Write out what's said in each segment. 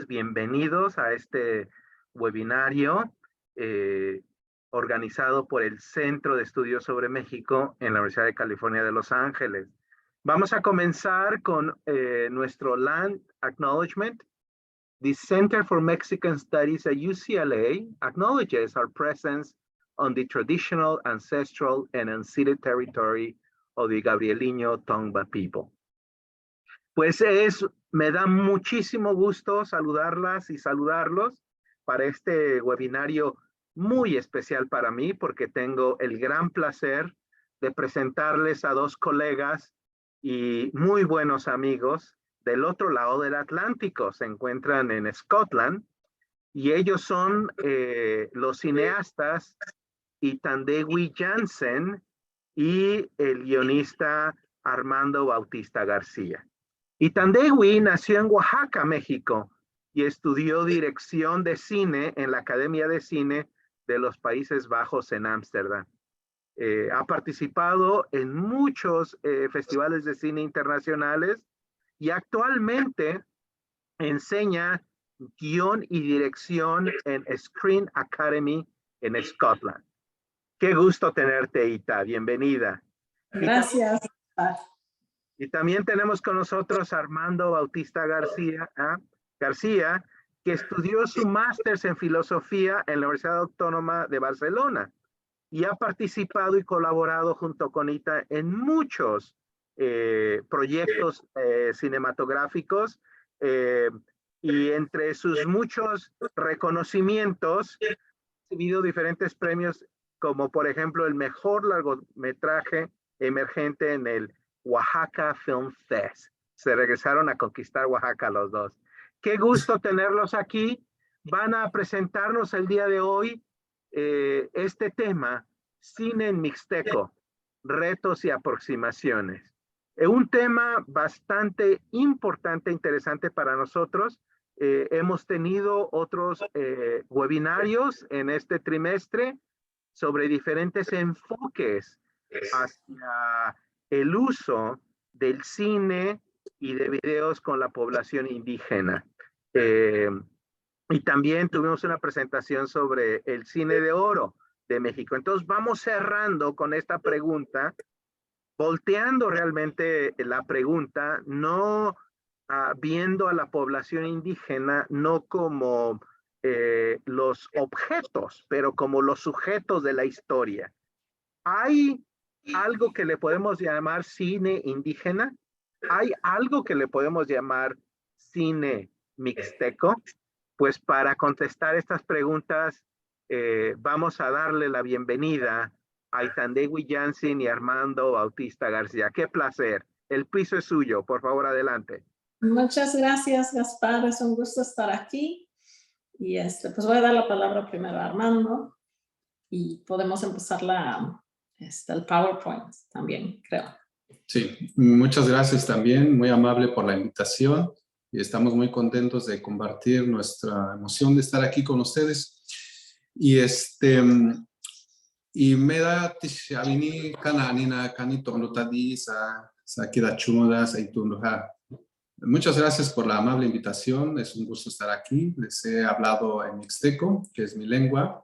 Bienvenidos a este webinario organizado por el Centro de Estudios sobre México en la Universidad de California de Los Ángeles. Vamos a comenzar con nuestro Land Acknowledgement. The Center for Mexican Studies at UCLA acknowledges our presence on the traditional, ancestral, and unceded territory of the Gabrielino Tongva people. Pues me da muchísimo gusto saludarlas y saludarlos para este webinario muy especial para mí, porque tengo el gran placer de presentarles a dos colegas y muy buenos amigos del otro lado del Atlántico. Se encuentran en Scotland y ellos son los cineastas Itandewi Jansen y el guionista Armando Bautista García. Itandewi nació en Oaxaca, México, y estudió dirección de cine en la Academia de Cine de los Países Bajos en Ámsterdam. Ha participado en muchos festivales de cine internacionales y actualmente enseña guión y dirección en Screen Academy en Scotland. Qué gusto tenerte, Ita. Bienvenida. Gracias. Y también tenemos con nosotros a Armando Bautista García, que estudió su máster en filosofía en la Universidad Autónoma de Barcelona y ha participado y colaborado junto con Ita en muchos proyectos cinematográficos y entre sus muchos reconocimientos ha recibido diferentes premios, como por ejemplo el mejor largometraje emergente en el Oaxaca Film Fest. Se regresaron a conquistar Oaxaca los dos. Qué gusto tenerlos aquí. Van a presentarnos el día de hoy este tema, cine en mixteco, retos y aproximaciones. Un tema bastante importante e interesante para nosotros. Hemos tenido otros webinarios en este trimestre sobre diferentes enfoques hacia el uso del cine y de videos con la población indígena. Y también tuvimos una presentación sobre el cine de oro de México. Entonces vamos cerrando con esta pregunta, volteando realmente la pregunta, no viendo a la población indígena no como los objetos, pero como los sujetos de la historia. ¿Hay algo que le podemos llamar cine indígena? ¿Hay algo que le podemos llamar cine mixteco? Pues para contestar estas preguntas, vamos a darle la bienvenida a Itandewi Jansen y Armando Bautista García. ¡Qué placer! El piso es suyo. Por favor, adelante. Muchas gracias, Gaspar. Es un gusto estar aquí. Y pues voy a dar la palabra primero a Armando y podemos empezar el PowerPoint también, creo. Sí, muchas gracias también, muy amable por la invitación y estamos muy contentos de compartir nuestra emoción de estar aquí con ustedes. Y me da tishavini kananina kanitondotadi sa kida chumodas aitundoha. Muchas gracias por la amable invitación, es un gusto estar aquí. Les he hablado en mixteco, que es mi lengua.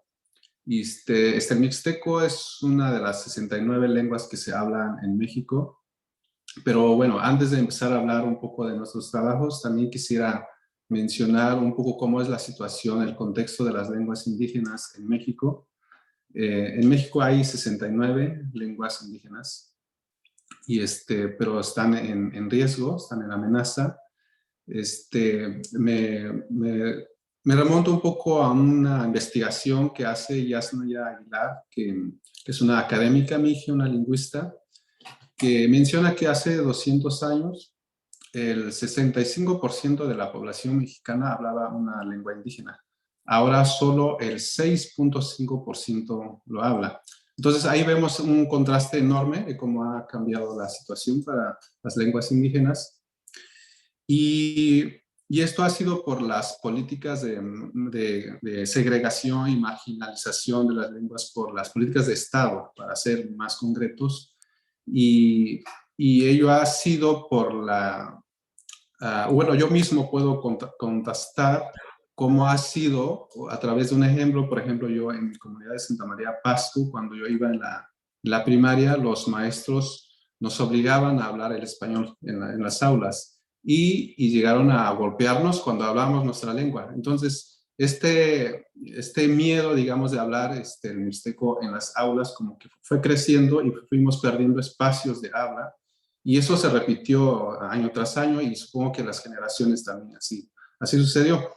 Y el mixteco es una de las 69 lenguas que se hablan en México. Pero bueno, antes de empezar a hablar un poco de nuestros trabajos, también quisiera mencionar un poco cómo es la situación, el contexto de las lenguas indígenas en México. En México hay 69 lenguas indígenas, pero están en riesgo, están en amenaza. Me remonto un poco a una investigación que hace Yasnaya Aguilar, que es una académica mije, una lingüista, que menciona que hace 200 años el 65% de la población mexicana hablaba una lengua indígena. Ahora solo el 6.5% lo habla. Entonces ahí vemos un contraste enorme de cómo ha cambiado la situación para las lenguas indígenas. Y esto ha sido por las políticas de segregación y marginalización de las lenguas por las políticas de Estado, para ser más concretos. Y ello ha sido por bueno, yo mismo puedo contestar cómo ha sido a través de un ejemplo. Por ejemplo, yo en mi comunidad de Santa María Pasto, cuando yo iba en la primaria, los maestros nos obligaban a hablar el español en las aulas y llegaron a golpearnos cuando hablábamos nuestra lengua. Entonces, este miedo, digamos, de hablar el mixteco en las aulas como que fue creciendo y fuimos perdiendo espacios de habla. Y eso se repitió año tras año y supongo que las generaciones también así sucedió.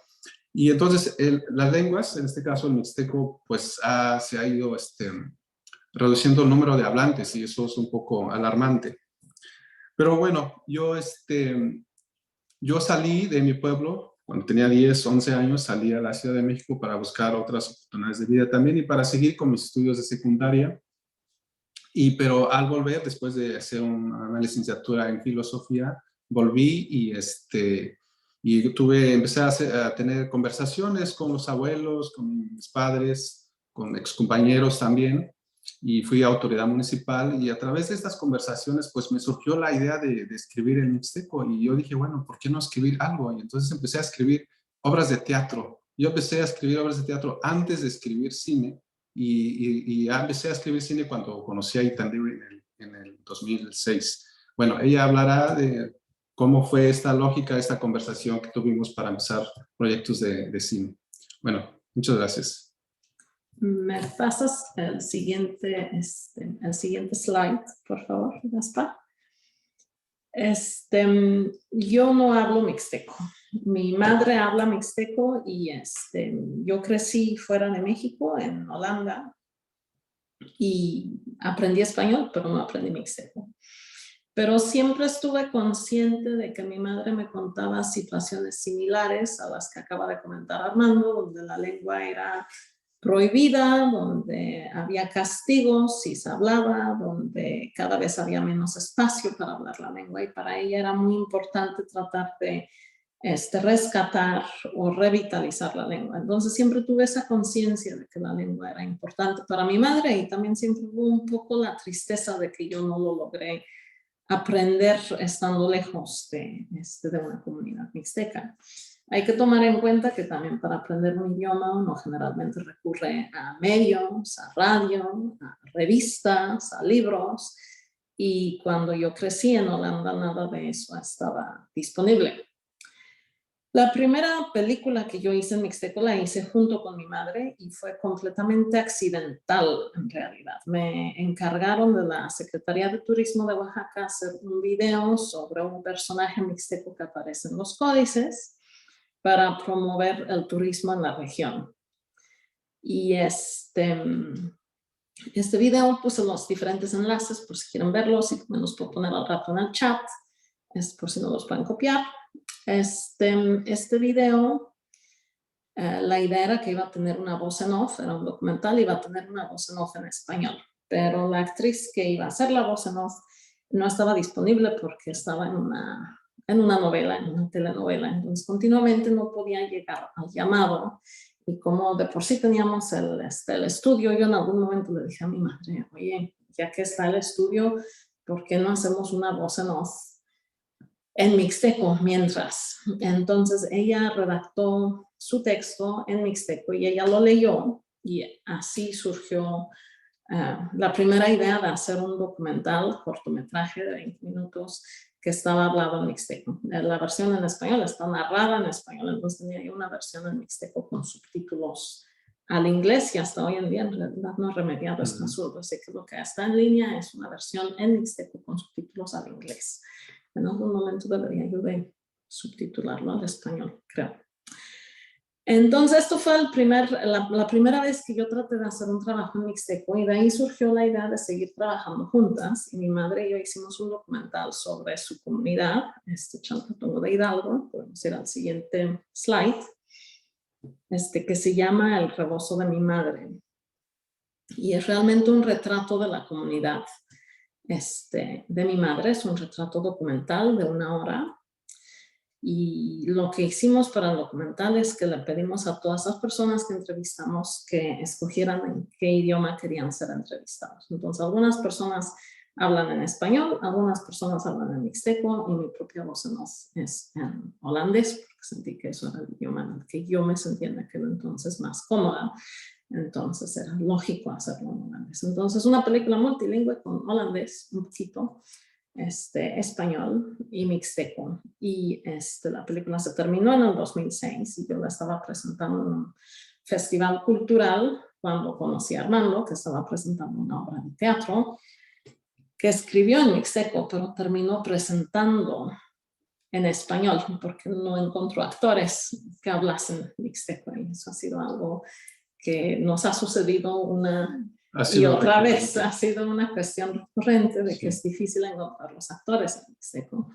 Y entonces las lenguas, en este caso el mixteco, pues se ha ido reduciendo el número de hablantes y eso es un poco alarmante. Pero bueno, yo salí de mi pueblo, cuando tenía 10, 11 años, salí a la Ciudad de México para buscar otras oportunidades de vida también y para seguir con mis estudios de secundaria. Pero al volver, después de hacer una licenciatura en filosofía, volví y empecé a tener conversaciones con los abuelos, con mis padres, con excompañeros también, y fui a autoridad municipal, y a través de estas conversaciones pues me surgió la idea de escribir el mixteco, y yo dije, bueno, ¿por qué no escribir algo? Y entonces empecé a escribir obras de teatro. Yo empecé a escribir obras de teatro antes de escribir cine, y empecé a escribir cine cuando conocí a Itandiri en el 2006. Bueno, ella hablará de cómo fue esta lógica, esta conversación que tuvimos para empezar proyectos de cine. Bueno, muchas gracias. ¿Me pasas el siguiente slide, por favor, Gaspar? Yo no hablo mixteco. Mi madre habla mixteco y yo crecí fuera de México, en Holanda, y aprendí español, pero no aprendí mixteco. Pero siempre estuve consciente de que mi madre me contaba situaciones similares a las que acaba de comentar Armando, donde la lengua era prohibida, donde había castigos si se hablaba, donde cada vez había menos espacio para hablar la lengua, y para ella era muy importante tratar de rescatar o revitalizar la lengua. Entonces siempre tuve esa conciencia de que la lengua era importante para mi madre, y también siempre hubo un poco la tristeza de que yo no lo logré aprender estando lejos de una comunidad mixteca. Hay que tomar en cuenta que también para aprender un idioma uno generalmente recurre a medios, a radio, a revistas, a libros, y cuando yo crecí en Holanda nada de eso estaba disponible. La primera película que yo hice en mixteco la hice junto con mi madre y fue completamente accidental en realidad. Me encargaron de la Secretaría de Turismo de Oaxaca hacer un video sobre un personaje mixteco que aparece en los códices para promover el turismo en la región. Y este video puse los diferentes enlaces por si quieren verlos, y me los puedo poner al rato en el chat, por si no los pueden copiar. Este video, la idea era que iba a tener una voz en off, era un documental, iba a tener una voz en off en español, pero la actriz que iba a hacer la voz en off no estaba disponible porque estaba en una novela, en una telenovela, entonces continuamente no podía llegar al llamado, y como de por sí teníamos el estudio, yo en algún momento le dije a mi madre, oye, ya que está el estudio, ¿por qué no hacemos una voz en off en mixteco mientras? Entonces ella redactó su texto en mixteco y ella lo leyó, y así surgió la primera idea de hacer un documental, cortometraje de 20 minutos que estaba hablado en mixteco. La versión en español está narrada en español, entonces tenía yo una versión en mixteco con subtítulos al inglés, y hasta hoy en día en realidad no he remediado este asunto, así que lo que está en línea es una versión en mixteco con subtítulos al inglés. En algún momento debería yo de subtitularlo al español, creo. Entonces esto fue la primera vez que yo traté de hacer un trabajo en mixteco, y de ahí surgió la idea de seguir trabajando juntas, y mi madre y yo hicimos un documental sobre su comunidad, Chalcatongo de Hidalgo. Podemos ir al siguiente slide, que se llama El rebozo de mi madre, y es realmente un retrato de la comunidad de mi madre. Es un retrato documental de 1 hora, y lo que hicimos para el documental es que le pedimos a todas las personas que entrevistamos que escogieran en qué idioma querían ser entrevistados. Entonces algunas personas hablan en español, algunas personas hablan en mixteco y mi propia voz es en holandés, porque sentí que eso era el idioma en el que yo me sentía en aquel entonces más cómoda. Entonces era lógico hacerlo en holandés. Entonces una película multilingüe con holandés, un poquito, español y mixteco. Y la película se terminó en el 2006 y yo la estaba presentando en un festival cultural cuando conocí a Armando, que estaba presentando una obra de teatro que escribió en mixteco, pero terminó presentando en español porque no encontró actores que hablasen mixteco. Y eso ha sido algo que nos ha sucedido una y otra vez. Ha sido una cuestión recurrente de que es difícil encontrar los actores en mixteco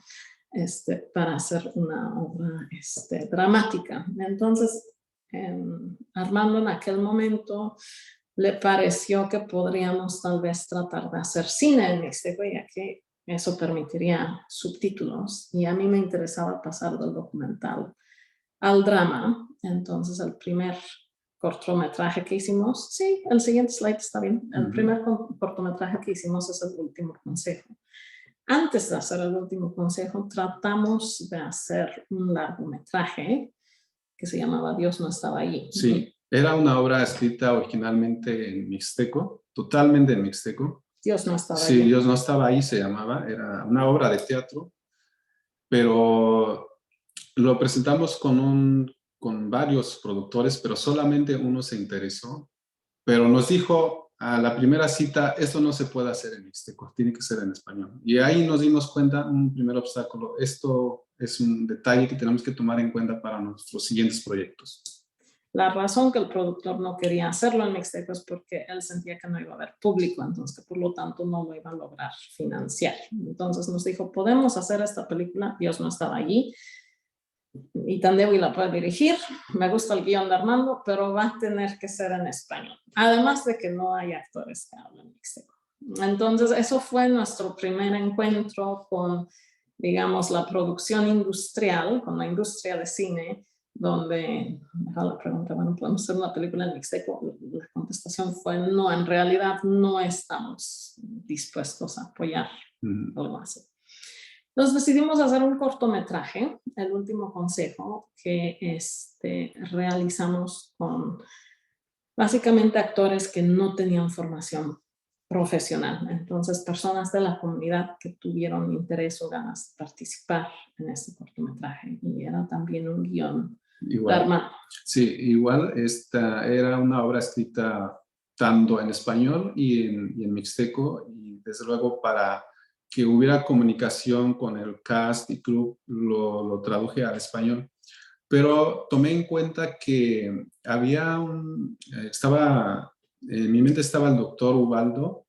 para hacer una obra dramática. Entonces, Armando en aquel momento le pareció que podríamos tal vez tratar de hacer cine en mixteco, ya que eso permitiría subtítulos. Y a mí me interesaba pasar del documental al drama. Entonces, el primer cortometraje que hicimos, sí, el siguiente slide está bien. El primer cortometraje que hicimos es El Último Consejo. Antes de hacer El Último Consejo, tratamos de hacer un largometraje que se llamaba Dios no estaba allí. Sí, era una obra escrita originalmente en mixteco, totalmente en mixteco. Dios no estaba allí. Sí, allí. Dios no estaba ahí se llamaba, era una obra de teatro, pero lo presentamos con varios productores, pero solamente uno se interesó, pero nos dijo a la primera cita, esto no se puede hacer en mixteco, tiene que ser en español. Y ahí nos dimos cuenta, un primer obstáculo, esto es un detalle que tenemos que tomar en cuenta para nuestros siguientes proyectos. La razón que el productor no quería hacerlo en mixteco es porque él sentía que no iba a haber público, entonces que por lo tanto no lo iba a lograr financiar. Entonces nos dijo, podemos hacer esta película, Dios no estaba allí, y Tandewi la puede dirigir, me gusta el guión de Armando, pero va a tener que ser en español. Además de que no hay actores que hablan mixteco. Entonces eso fue nuestro primer encuentro con, digamos, la producción industrial, con la industria de cine, donde, la pregunta, bueno, ¿podemos hacer una película en mixteco? La contestación fue no, en realidad no estamos dispuestos a apoyar algo así. Entonces decidimos hacer un cortometraje, El Último Consejo, que realizamos con básicamente actores que no tenían formación profesional. Entonces, personas de la comunidad que tuvieron interés o ganas de participar en este cortometraje. Y era también un guión de Armando. Sí, igual esta era una obra escrita tanto en español y en mixteco, y desde luego para que hubiera comunicación con el cast y club, lo traduje al español. Pero tomé en cuenta que había en mi mente estaba el doctor Ubaldo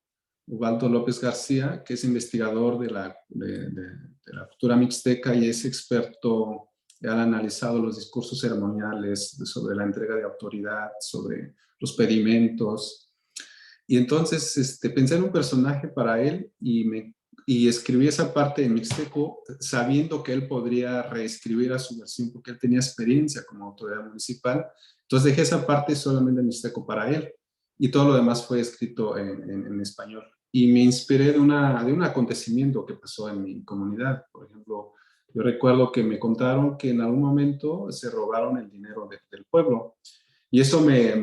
López García, que es investigador de la cultura mixteca y es experto, ha analizado los discursos ceremoniales sobre la entrega de autoridad, sobre los pedimentos. Y entonces pensé en un personaje para él y escribí esa parte en mixteco sabiendo que él podría reescribir a su versión porque él tenía experiencia como autoridad municipal. Entonces dejé esa parte solamente en mixteco para él y todo lo demás fue escrito en español. Y me inspiré de un acontecimiento que pasó en mi comunidad. Por ejemplo, yo recuerdo que me contaron que en algún momento se robaron el dinero del pueblo. Y eso me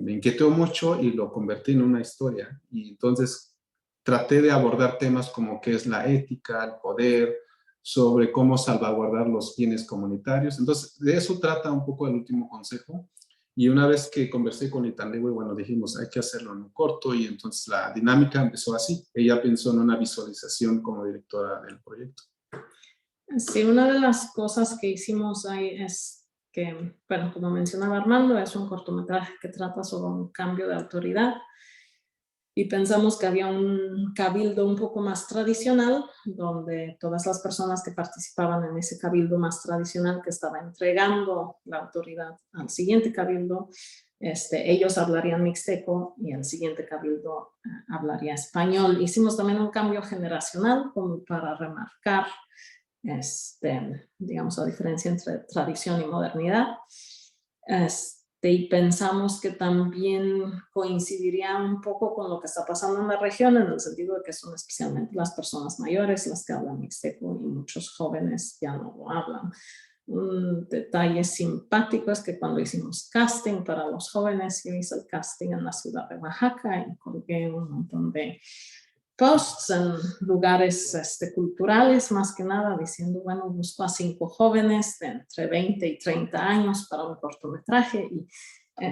inquietó mucho y lo convertí en una historia. Y entonces traté de abordar temas como qué es la ética, el poder, sobre cómo salvaguardar los bienes comunitarios. Entonces, de eso trata un poco El Último Consejo. Y una vez que conversé con Itandewi, bueno, dijimos, hay que hacerlo en un corto, y entonces la dinámica empezó así. Ella pensó en una visualización como directora del proyecto. Sí, una de las cosas que hicimos ahí es que, bueno, como mencionaba Armando, es un cortometraje que trata sobre un cambio de autoridad. Y pensamos que había un cabildo un poco más tradicional, donde todas las personas que participaban en ese cabildo más tradicional que estaba entregando la autoridad al siguiente cabildo, ellos hablarían mixteco y el siguiente cabildo hablaría español. Hicimos también un cambio generacional como para remarcar, digamos, la diferencia entre tradición y modernidad. y pensamos que también coincidiría un poco con lo que está pasando en la región, en el sentido de que son especialmente las personas mayores las que hablan mixteco y muchos jóvenes ya no lo hablan. Un detalle simpático es que cuando hicimos casting para los jóvenes, yo hice el casting en la ciudad de Oaxaca y colgué un montón de posts en lugares culturales, más que nada, diciendo, bueno, busco a 5 jóvenes de entre 20 y 30 años para un cortometraje, y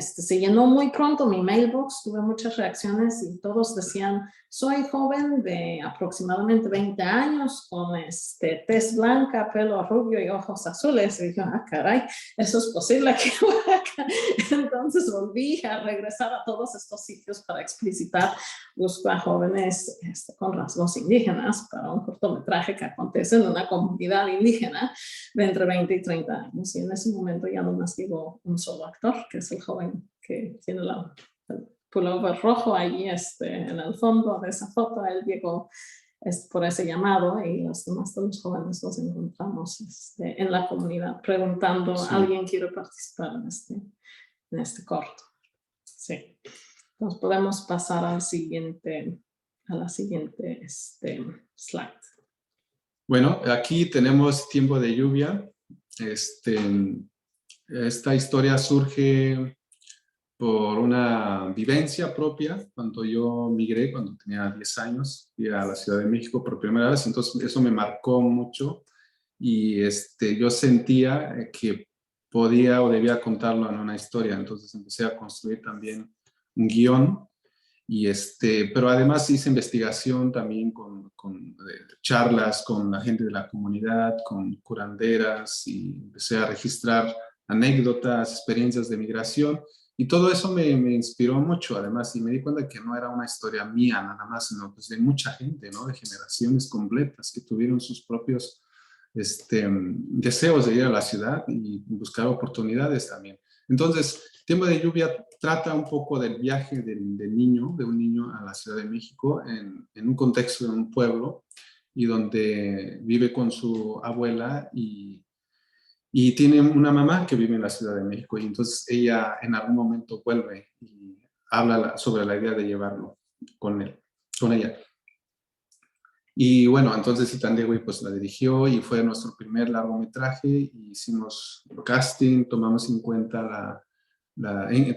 se llenó muy pronto mi mailbox, tuve muchas reacciones y todos decían, soy joven de aproximadamente 20 años, con tez blanca, pelo rubio y ojos azules. Y yo, caray, eso es posible aquí en Oaxaca. Entonces volví a regresar a todos estos sitios para explicitar, busco a jóvenes con rasgos indígenas para un cortometraje que acontece en una comunidad indígena de entre 20 y 30 años. Y en ese momento ya no más digo un solo actor, que es el joven que tiene el pullover rojo ahí en el fondo de esa foto. Él llegó por ese llamado, y los demás de los jóvenes los encontramos en la comunidad preguntando, Sí. ¿alguien quiere participar en este corto? Sí. Entonces podemos pasar a la siguiente slide. Bueno, aquí tenemos tiempo de lluvia. Esta historia surge por una vivencia propia. Cuando yo migré, cuando tenía 10 años, fui a la Ciudad de México por primera vez, entonces eso me marcó mucho, y yo sentía que podía o debía contarlo en una historia. Entonces empecé a construir también un guión, pero además hice investigación también con charlas con la gente de la comunidad, con curanderas, y empecé a registrar anécdotas, experiencias de migración, y todo eso me inspiró mucho, además, y me di cuenta que no era una historia mía nada más, sino pues de mucha gente, ¿no? De generaciones completas que tuvieron sus propios deseos de ir a la ciudad y buscar oportunidades también. Entonces, Tiempo de Lluvia trata un poco del viaje de un niño a la Ciudad de México en un contexto de un pueblo, y donde vive con su abuela, y tiene una mamá que vive en la Ciudad de México, y entonces ella en algún momento vuelve y habla sobre la idea de llevarlo con ella. Y bueno, entonces Itandegui pues la dirigió, y fue nuestro primer largometraje, y hicimos casting, tomamos en cuenta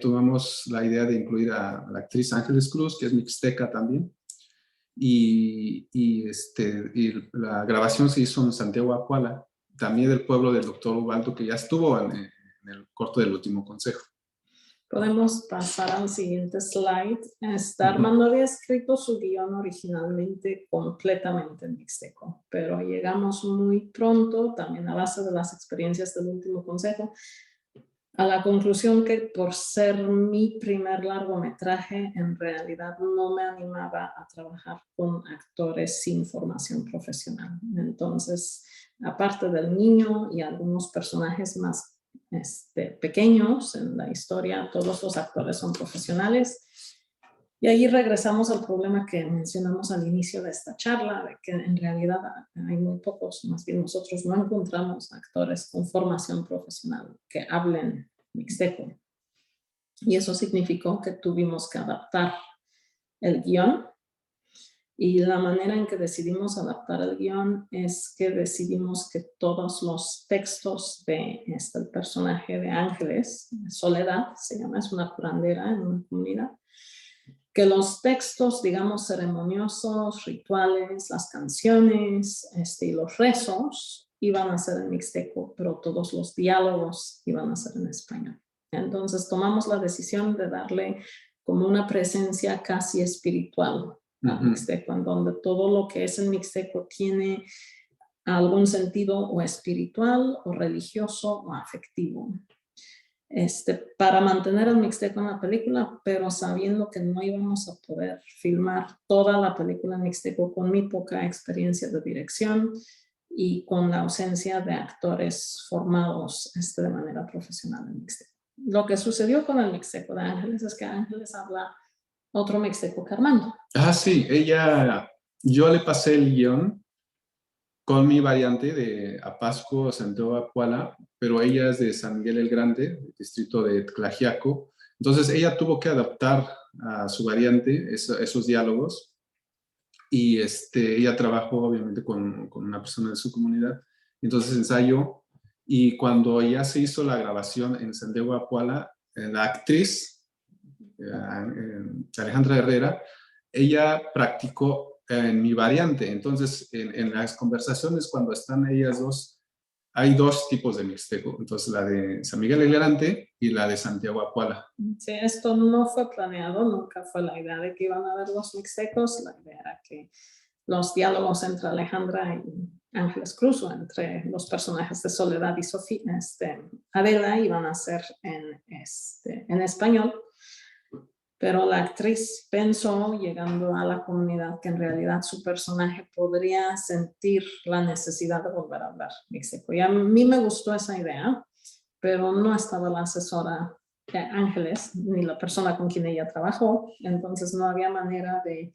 tomamos la idea de incluir a la actriz Ángeles Cruz, que es mixteca también, y la grabación se hizo en Santiago Acuala, también del pueblo del doctor Ubaldo, que ya estuvo en el corto del último consejo. Podemos pasar al siguiente slide. Armando había escrito su guión originalmente completamente en mixteco, pero llegamos muy pronto, también a base de las experiencias del último consejo, a la conclusión que por ser mi primer largometraje, en realidad no me animaba a trabajar con actores sin formación profesional. Entonces, aparte del niño y algunos personajes más pequeños en la historia, todos los actores son profesionales. Y ahí regresamos al problema que mencionamos al inicio de esta charla, de que en realidad hay muy pocos, más bien nosotros no encontramos actores con formación profesional que hablen mixteco. Y eso significó que tuvimos que adaptar el guión. Y la manera en que decidimos adaptar el guión es que decidimos que todos los textos de el personaje de Ángeles, Soledad, se llama, es una curandera en una comunidad, que los textos, digamos, ceremoniosos, rituales, las canciones y los rezos iban a ser en mixteco, pero todos los diálogos iban a ser en español. Entonces tomamos la decisión de darle como una presencia casi espiritual al mixteco, en donde todo lo que es el mixteco tiene algún sentido o espiritual o religioso o afectivo. Para mantener el mixteco en la película, pero sabiendo que no íbamos a poder filmar toda la película en mixteco con mi poca experiencia de dirección y con la ausencia de actores formados de manera profesional en mixteco. Lo que sucedió con el mixteco de Ángeles es que Ángeles habla otro mixteco que Armando. Sí, yo le pasé el guión con mi variante de Apasco, Santiago Apuala, pero ella es de San Miguel el Grande, distrito de Tlaxiaco. Entonces ella tuvo que adaptar a su variante esos diálogos y ella trabajó obviamente con una persona de su comunidad. Entonces ensayó y cuando ya se hizo la grabación en Santiago Apuala, la actriz Alejandra Herrera, ella practicó en mi variante. Entonces, en las conversaciones, cuando están ellas dos, hay dos tipos de mixteco. Entonces, la de San Miguel el Grande y la de Santiago Apuala. Sí, esto no fue planeado, nunca fue la idea de que iban a haber los mixtecos. La idea era que los diálogos entre Alejandra y Ángeles Cruz, o entre los personajes de Soledad y Sofía, Adela, iban a ser en español. Pero la actriz pensó, llegando a la comunidad, que en realidad su personaje podría sentir la necesidad de volver a hablar mixteco. Y a mí me gustó esa idea, pero no estaba la asesora de Ángeles, ni la persona con quien ella trabajó, entonces no había manera de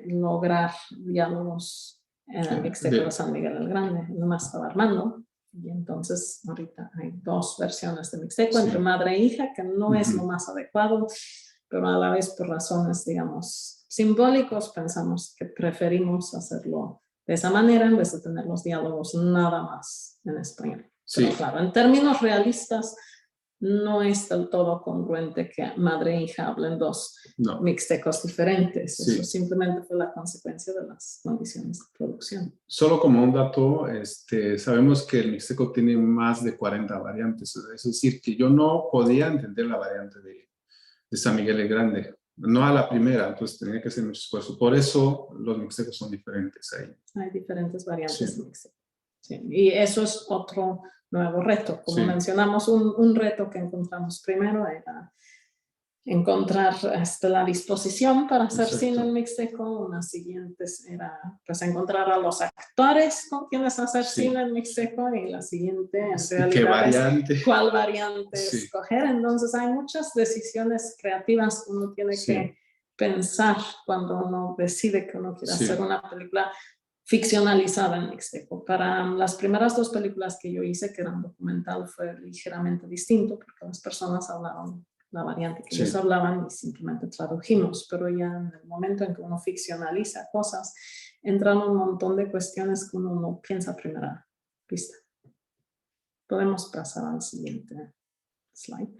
lograr diálogos en el mixteco de San Miguel el Grande. Nomás estaba Armando. Y entonces ahorita hay dos versiones de mixteco entre madre e hija, que no es lo más adecuado, pero a la vez por razones, digamos, simbólicos, pensamos que preferimos hacerlo de esa manera en vez de tener los diálogos nada más en español. Sí. Pero claro, en términos realistas, no es del todo congruente que madre e hija hablen dos mixtecos diferentes. Eso simplemente fue la consecuencia de las condiciones de producción. Solo como un dato, sabemos que el mixteco tiene más de 40 variantes. Es decir, que yo no podía entender la variante de San Miguel el Grande. No a la primera, entonces tenía que hacer mucho esfuerzo. Por eso los mixtecos son diferentes ahí. Hay diferentes variantes de mixteco. Sí. Y eso es otro nuevo reto. Como mencionamos, un reto que encontramos primero era encontrar la disposición para hacer cine en mixteco. Una siguiente era pues encontrar a los actores con quienes hacer cine en mixteco, y la siguiente en realidad es cuál variante escoger. Entonces hay muchas decisiones creativas que uno tiene que pensar cuando uno decide que uno quiere hacer una película ficcionalizada en mixteco. Para las primeras dos películas que yo hice, que eran documental, fue ligeramente distinto porque las personas hablaban la variante que ellos hablaban y simplemente tradujimos, pero ya en el momento en que uno ficcionaliza cosas, entran un montón de cuestiones que uno no piensa a primera vista. Podemos pasar al siguiente slide.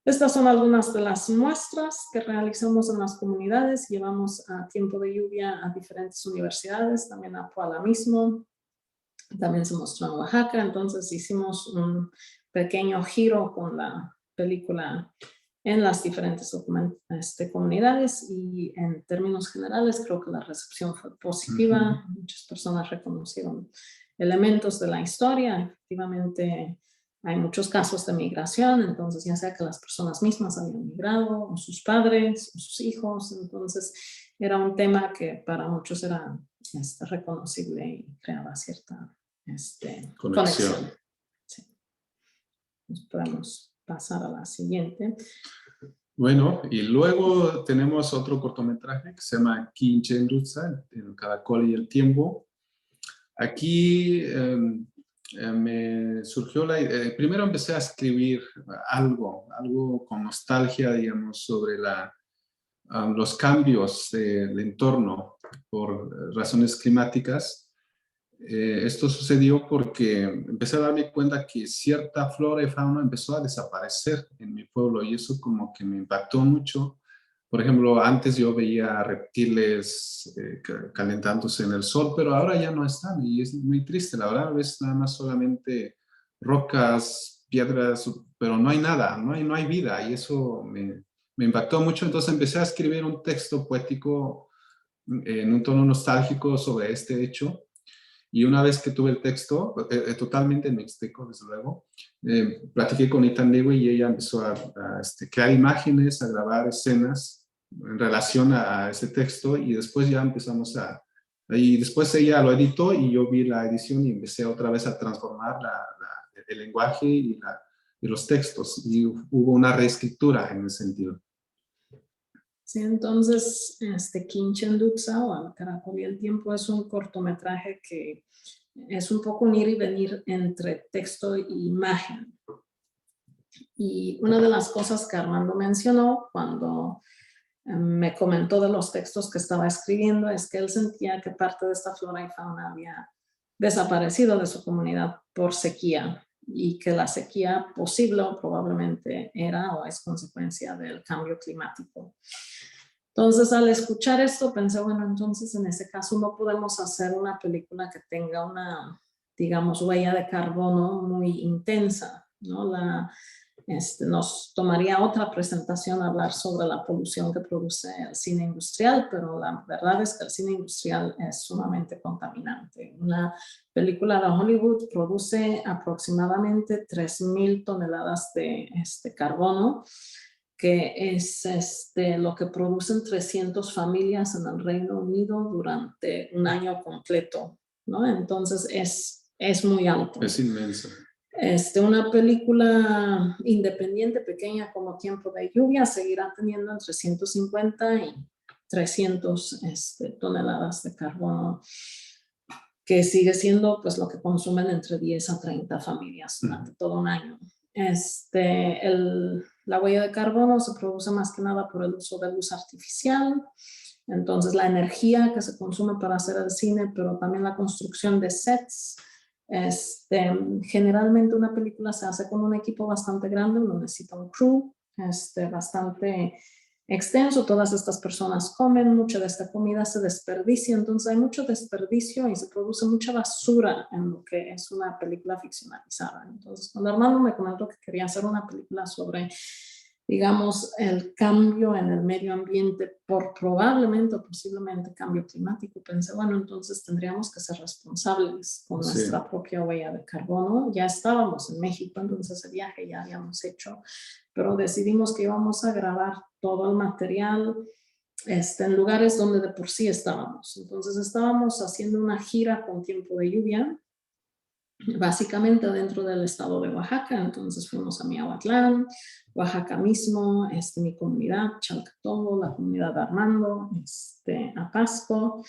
Estas son algunas de las muestras que realizamos en las comunidades. Llevamos a tiempo de lluvia a diferentes universidades, también a Puala mismo. También se mostró en Oaxaca, entonces hicimos un pequeño giro con la película en las diferentes comunidades, y en términos generales creo que la recepción fue positiva. Muchas personas reconocieron elementos de la historia. Efectivamente hay muchos casos de migración, entonces ya sea que las personas mismas habían migrado, o sus padres, o sus hijos, entonces era un tema que para muchos era reconocible y creaba cierta conexión. Sí. Nos podemos pasar a la siguiente. Bueno, y luego tenemos otro cortometraje que se llama Quinchen Rutsa, El Caracol y el Tiempo. Aquí me surgió la idea. Primero empecé a escribir algo con nostalgia, digamos, sobre los cambios del entorno por razones climáticas. Esto sucedió porque empecé a darme cuenta que cierta flora y fauna empezó a desaparecer en mi pueblo, y eso como que me impactó mucho. Por ejemplo, antes yo veía reptiles calentándose en el sol, pero ahora ya no están, y es muy triste. La verdad, ves nada más solamente rocas, piedras, pero no hay nada, no hay vida, y eso me impactó mucho. Entonces empecé a escribir un texto poético en un tono nostálgico sobre este hecho. Y una vez que tuve el texto, totalmente en mixteco, desde luego, platiqué con Itandewi y ella empezó a crear imágenes, a grabar escenas en relación a ese texto, y después ya empezamos y después ella lo editó y yo vi la edición y empecé otra vez a transformar el lenguaje y los textos, y hubo una reescritura en ese sentido. Sí, entonces, Kinchen Dutsa o El Caracol y el Tiempo es un cortometraje que es un poco un ir y venir entre texto e imagen. Y una de las cosas que Armando mencionó cuando me comentó de los textos que estaba escribiendo es que él sentía que parte de esta flora y fauna había desaparecido de su comunidad por sequía y que la sequía posible o probablemente era o es consecuencia del cambio climático. Entonces, al escuchar esto, pensé, bueno, entonces en ese caso no podemos hacer una película que tenga una, digamos, huella de carbono muy intensa, ¿no? Nos tomaría otra presentación hablar sobre la polución que produce el cine industrial, pero la verdad es que el cine industrial es sumamente contaminante. Una película de Hollywood produce aproximadamente 3.000 toneladas de carbono, que es lo que producen 300 familias en el Reino Unido durante un año completo, ¿no? Entonces es muy alto. Es inmenso. Una película independiente pequeña como Tiempo de Lluvia seguirá teniendo entre 150 y 300 toneladas de carbono, que sigue siendo pues lo que consumen entre 10 a 30 familias durante todo un año. La huella de carbono se produce más que nada por el uso de luz artificial, entonces la energía que se consume para hacer el cine, pero también la construcción de sets. Generalmente una película se hace con un equipo bastante grande, uno necesita un crew bastante extenso, todas estas personas comen, mucha de esta comida se desperdicia, entonces hay mucho desperdicio y se produce mucha basura en lo que es una película ficcionalizada. Entonces cuando Armando me comentó que quería hacer una película sobre, digamos, el cambio en el medio ambiente por probablemente o posiblemente cambio climático, pensé, bueno, entonces tendríamos que ser responsables con nuestra propia huella de carbono. Ya estábamos en México, entonces ese viaje ya habíamos hecho, pero decidimos que íbamos a grabar todo el material en lugares donde de por sí estábamos. Entonces estábamos haciendo una gira con Tiempo de Lluvia, básicamente dentro del estado de Oaxaca. Entonces fuimos a Miahuatlán, Oaxaca mismo, mi comunidad, Chalcatón, la comunidad de Armando, Apasco.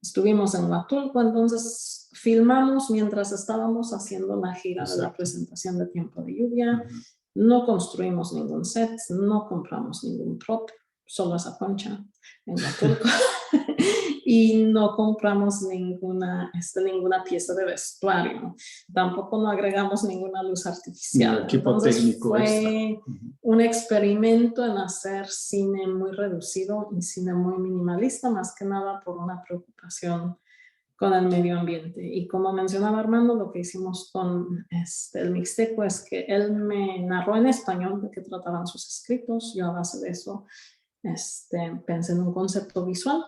Estuvimos en Huatulco, entonces filmamos mientras estábamos haciendo la gira de la presentación de Tiempo de Lluvia. No construimos ningún set, no compramos ningún prop, solo esa concha en Huatulco. Y no compramos ninguna pieza de vestuario. Tampoco no agregamos ninguna luz artificial. No, equipo entonces técnico fue un experimento en hacer cine muy reducido y cine muy minimalista, más que nada por una preocupación con el medio ambiente. Y como mencionaba Armando, lo que hicimos con el Mixteco es que él me narró en español de qué trataban sus escritos. Yo a base de eso pensé en un concepto visual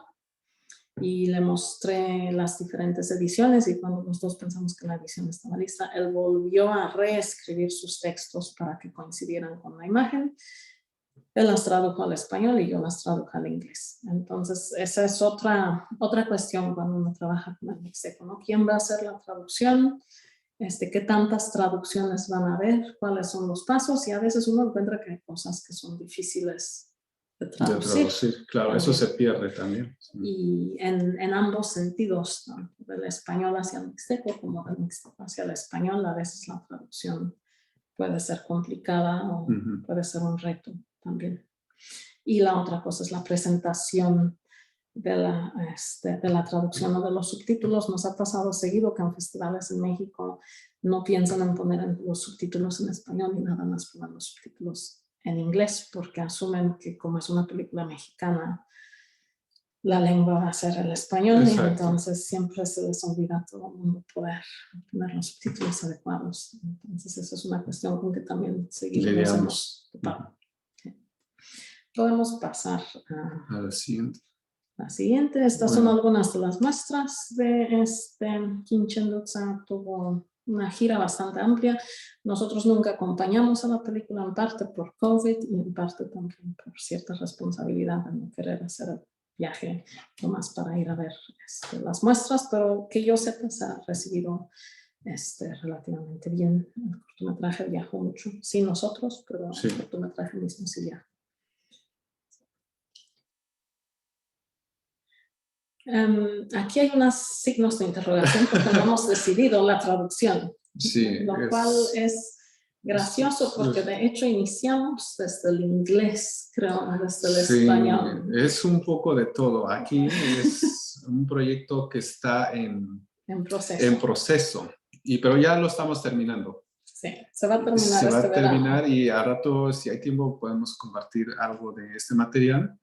y le mostré las diferentes ediciones, y cuando los dos pensamos que la edición estaba lista, él volvió a reescribir sus textos para que coincidieran con la imagen. Él las tradujo al español y yo las traduje al inglés. Entonces, esa es otra cuestión cuando uno trabaja con el Mixteco, ¿no? ¿Quién va a hacer la traducción? ¿Qué tantas traducciones van a haber? ¿Cuáles son los pasos? Y a veces uno encuentra que hay cosas que son difíciles de traducir. Claro, eso se pierde también. Y en ambos sentidos, tanto del español hacia el mixteco como del mixteco hacia el español, a veces la traducción puede ser complicada o puede ser un reto también. Y la otra cosa es la presentación de la traducción o de los subtítulos. Nos ha pasado seguido que en festivales en México no piensan en poner los subtítulos en español y nada más ponen los subtítulos en inglés, porque asumen que como es una película mexicana, la lengua va a ser el español. Exacto. Y entonces siempre se les olvida a todo el mundo poder poner los subtítulos adecuados. Entonces eso es una cuestión con que también seguimos hemos topado. Podemos pasar a la siguiente. La siguiente. Estas son algunas de las muestras de Kinchen Dutsa. Tuvo una gira bastante amplia. Nosotros nunca acompañamos a la película, en parte por COVID y en parte también por cierta responsabilidad de no querer hacer el viaje nomás para ir a ver las muestras, pero que yo sepa se ha recibido relativamente bien. El cortometraje viajó mucho, sí nosotros, pero el cortometraje mismo sí viajó. Aquí hay unos signos de interrogación porque no hemos decidido la traducción, Sí, lo cual es gracioso porque de hecho iniciamos desde el inglés, creo, desde el español. Es un poco de todo. Aquí es un proyecto que está en proceso, pero ya lo estamos terminando. Sí, se va a terminar Se va a terminar verano. y a rato, si hay tiempo, podemos compartir algo de este material.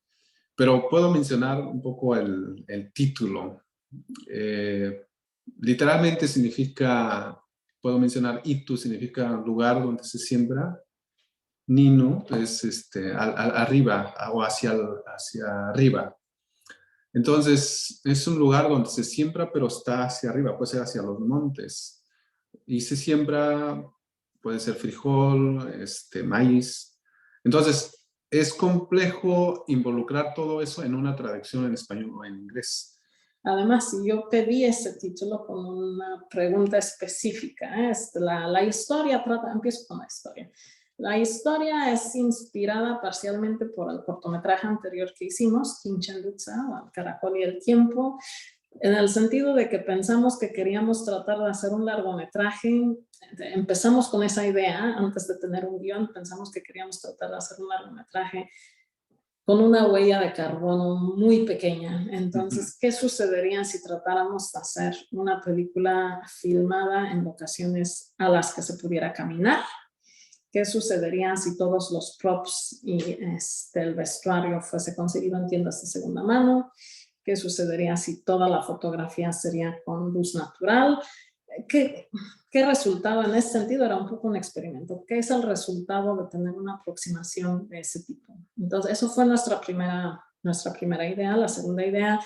Pero puedo mencionar un poco el título. Literalmente significa, puedo mencionar Itu, significa lugar donde se siembra. Nino es arriba o hacia arriba. Entonces, es un lugar donde se siembra, pero está hacia arriba, puede ser hacia los montes. Y se siembra, puede ser frijol, maíz. Entonces, es complejo involucrar todo eso en una traducción en español o en inglés. Además, yo pedí ese título con una pregunta específica. La historia empiezo con la historia. La historia es inspirada parcialmente por el cortometraje anterior que hicimos, Kinchen Lutza, o El Caracol y el Tiempo, en el sentido de que pensamos que queríamos tratar de hacer un largometraje. Empezamos con esa idea antes de tener un guión, pensamos que queríamos tratar de hacer un largometraje con una huella de carbono muy pequeña. Entonces, ¿qué sucedería si tratáramos de hacer una película filmada en locaciones a las que se pudiera caminar? ¿Qué sucedería si todos los props y el vestuario fuese conseguido en tiendas de segunda mano? ¿Qué sucedería si toda la fotografía sería con luz natural? ¿Qué resultado en ese sentido? Era un poco un experimento. ¿Qué es el resultado de tener una aproximación de ese tipo? Entonces, eso fue nuestra primera idea. La segunda idea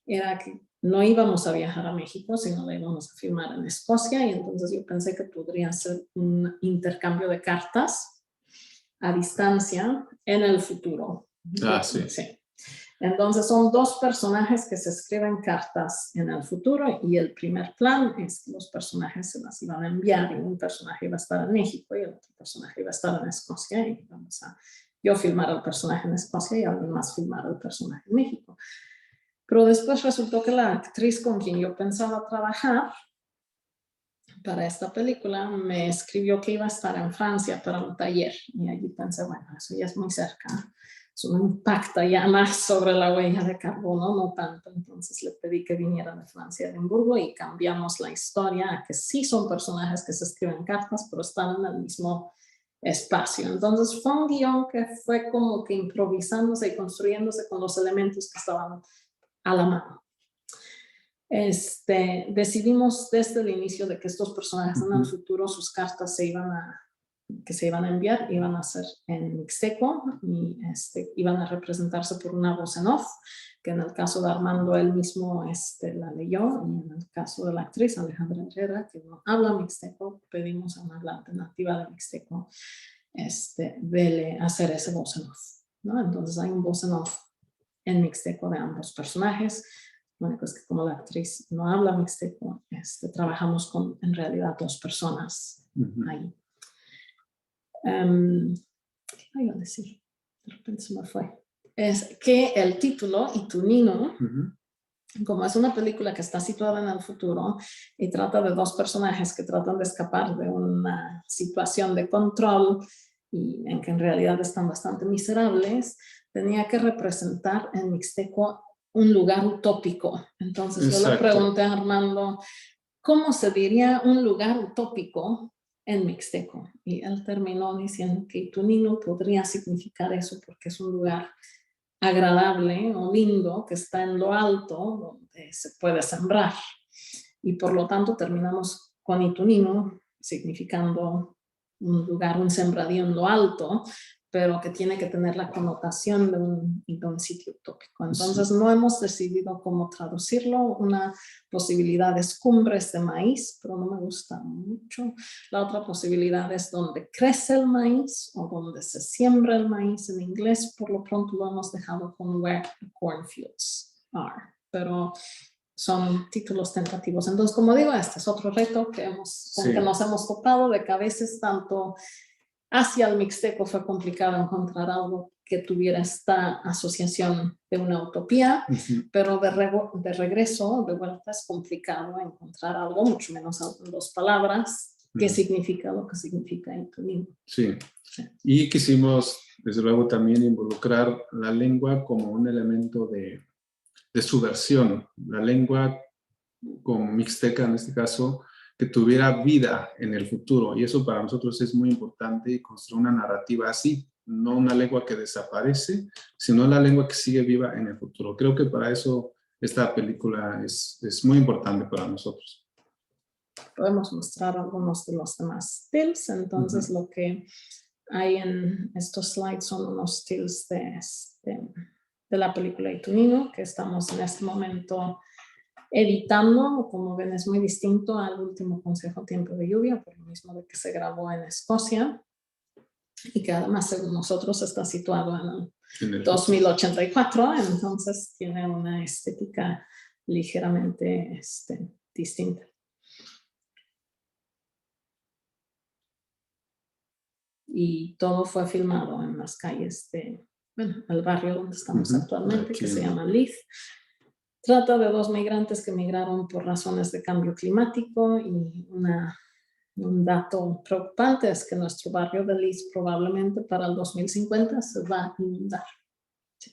era que no íbamos a viajar a México, sino la íbamos a filmar en Escocia, y entonces yo pensé que podría ser un intercambio de cartas a distancia en el futuro. Sí. Sí. Entonces son dos personajes que se escriben cartas en el futuro, y el primer plan es que los personajes se las iban a enviar, y un personaje iba a estar en México y el otro personaje iba a estar en Escocia, y vamos a yo filmar al personaje en Escocia y alguien más filmar al personaje en México. Pero después resultó que la actriz con quien yo pensaba trabajar para esta película me escribió que iba a estar en Francia para un taller, y allí pensé, bueno, eso ya es muy cerca, eso no impacta ya más sobre la huella de carbono, no tanto. Entonces le pedí que viniera de Francia a Edimburgo y cambiamos la historia a que sí son personajes que se escriben cartas, pero están en el mismo espacio. Entonces fue un guión que fue como que improvisándose y construyéndose con los elementos que estaban a la mano. Decidimos desde el inicio de que estos personajes en el futuro, sus cartas que se iban a enviar, iban a ser en mixteco, y iban a representarse por una voz en off, que en el caso de Armando él mismo la leyó, y en el caso de la actriz Alejandra Herrera, que no habla mixteco, pedimos a una hablante nativa de mixteco de hacer ese voz en off, ¿no? Entonces hay un voz en off en mixteco de ambos personajes. Lo único es que como la actriz no habla mixteco, trabajamos con en realidad dos personas ahí. ¿Qué iba a decir? De repente se me fue. Es que el título, Itu Nino, como es una película que está situada en el futuro y trata de dos personajes que tratan de escapar de una situación de control y en que en realidad están bastante miserables, tenía que representar en mixteco un lugar utópico. Entonces yo le pregunté a Armando, ¿cómo se diría un lugar utópico en mixteco? Y él terminó diciendo que Itu Nino podría significar eso, porque es un lugar agradable o lindo que está en lo alto, donde se puede sembrar. Y por lo tanto terminamos con Itu Nino significando un lugar, un sembradío en lo alto, pero que tiene que tener la connotación de un sitio utópico. Entonces no hemos decidido cómo traducirlo. Una posibilidad es cumbres de maíz, pero no me gusta mucho. La otra posibilidad es donde crece el maíz o donde se siembra el maíz. En inglés, por lo pronto lo hemos dejado con where the cornfields are, pero son títulos tentativos. Entonces, como digo, este es otro reto que nos hemos topado, de que a veces tanto hacia el mixteco fue complicado encontrar algo que tuviera esta asociación de una utopía, pero de regreso, de vuelta, es complicado encontrar algo, mucho menos en 2 palabras, que significa lo que significa en tu lengua. Sí. Y quisimos, desde luego, también involucrar la lengua como un elemento de subversión. La lengua, como mixteca en este caso, que tuviera vida en el futuro. Y eso para nosotros es muy importante, y construir una narrativa así. No una lengua que desaparece, sino la lengua que sigue viva en el futuro. Creo que para eso esta película es muy importante para nosotros. Podemos mostrar algunos de los demás tips. Entonces, lo que hay en estos slides son unos tips de la película Itunino, que estamos en este momento editando. Como ven, es muy distinto al último Consejo Tiempo de Lluvia, por lo mismo de que se grabó en Escocia, y que además, según nosotros, está situado en el 2084, entonces tiene una estética ligeramente distinta. Y todo fue filmado en las calles el barrio donde estamos actualmente, que se llama Leith. Trata de 2 migrantes que migraron por razones de cambio climático, y un dato preocupante es que nuestro barrio de Leith probablemente para el 2050 se va a inundar. Sí.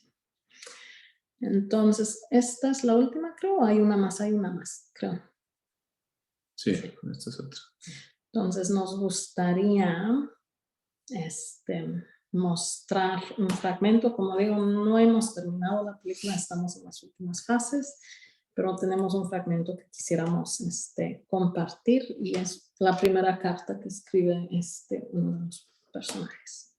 Entonces, esta es la última, creo, hay una más, creo. Sí, esta es otra. Entonces, nos gustaría mostrar un fragmento. Como digo, no hemos terminado la película, estamos en las últimas fases, pero tenemos un fragmento que quisiéramos compartir, y es la primera carta que escribe uno de los personajes.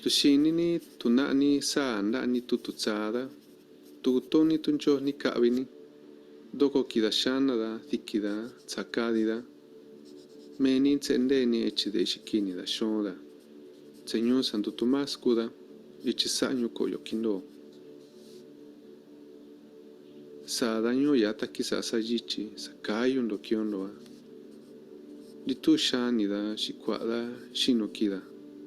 Tushinini tunani sa ndani tututsada tutoni tuncho ni kabini doko kida shana da thikida tsakadida meni tsendeni echide shikini da shoda Señor Santo Tomás kuda ichisanyo koyo kindo sa daño yata kisa sajichi sakayo ndo kiondoa ditu shani da shikwada shinokida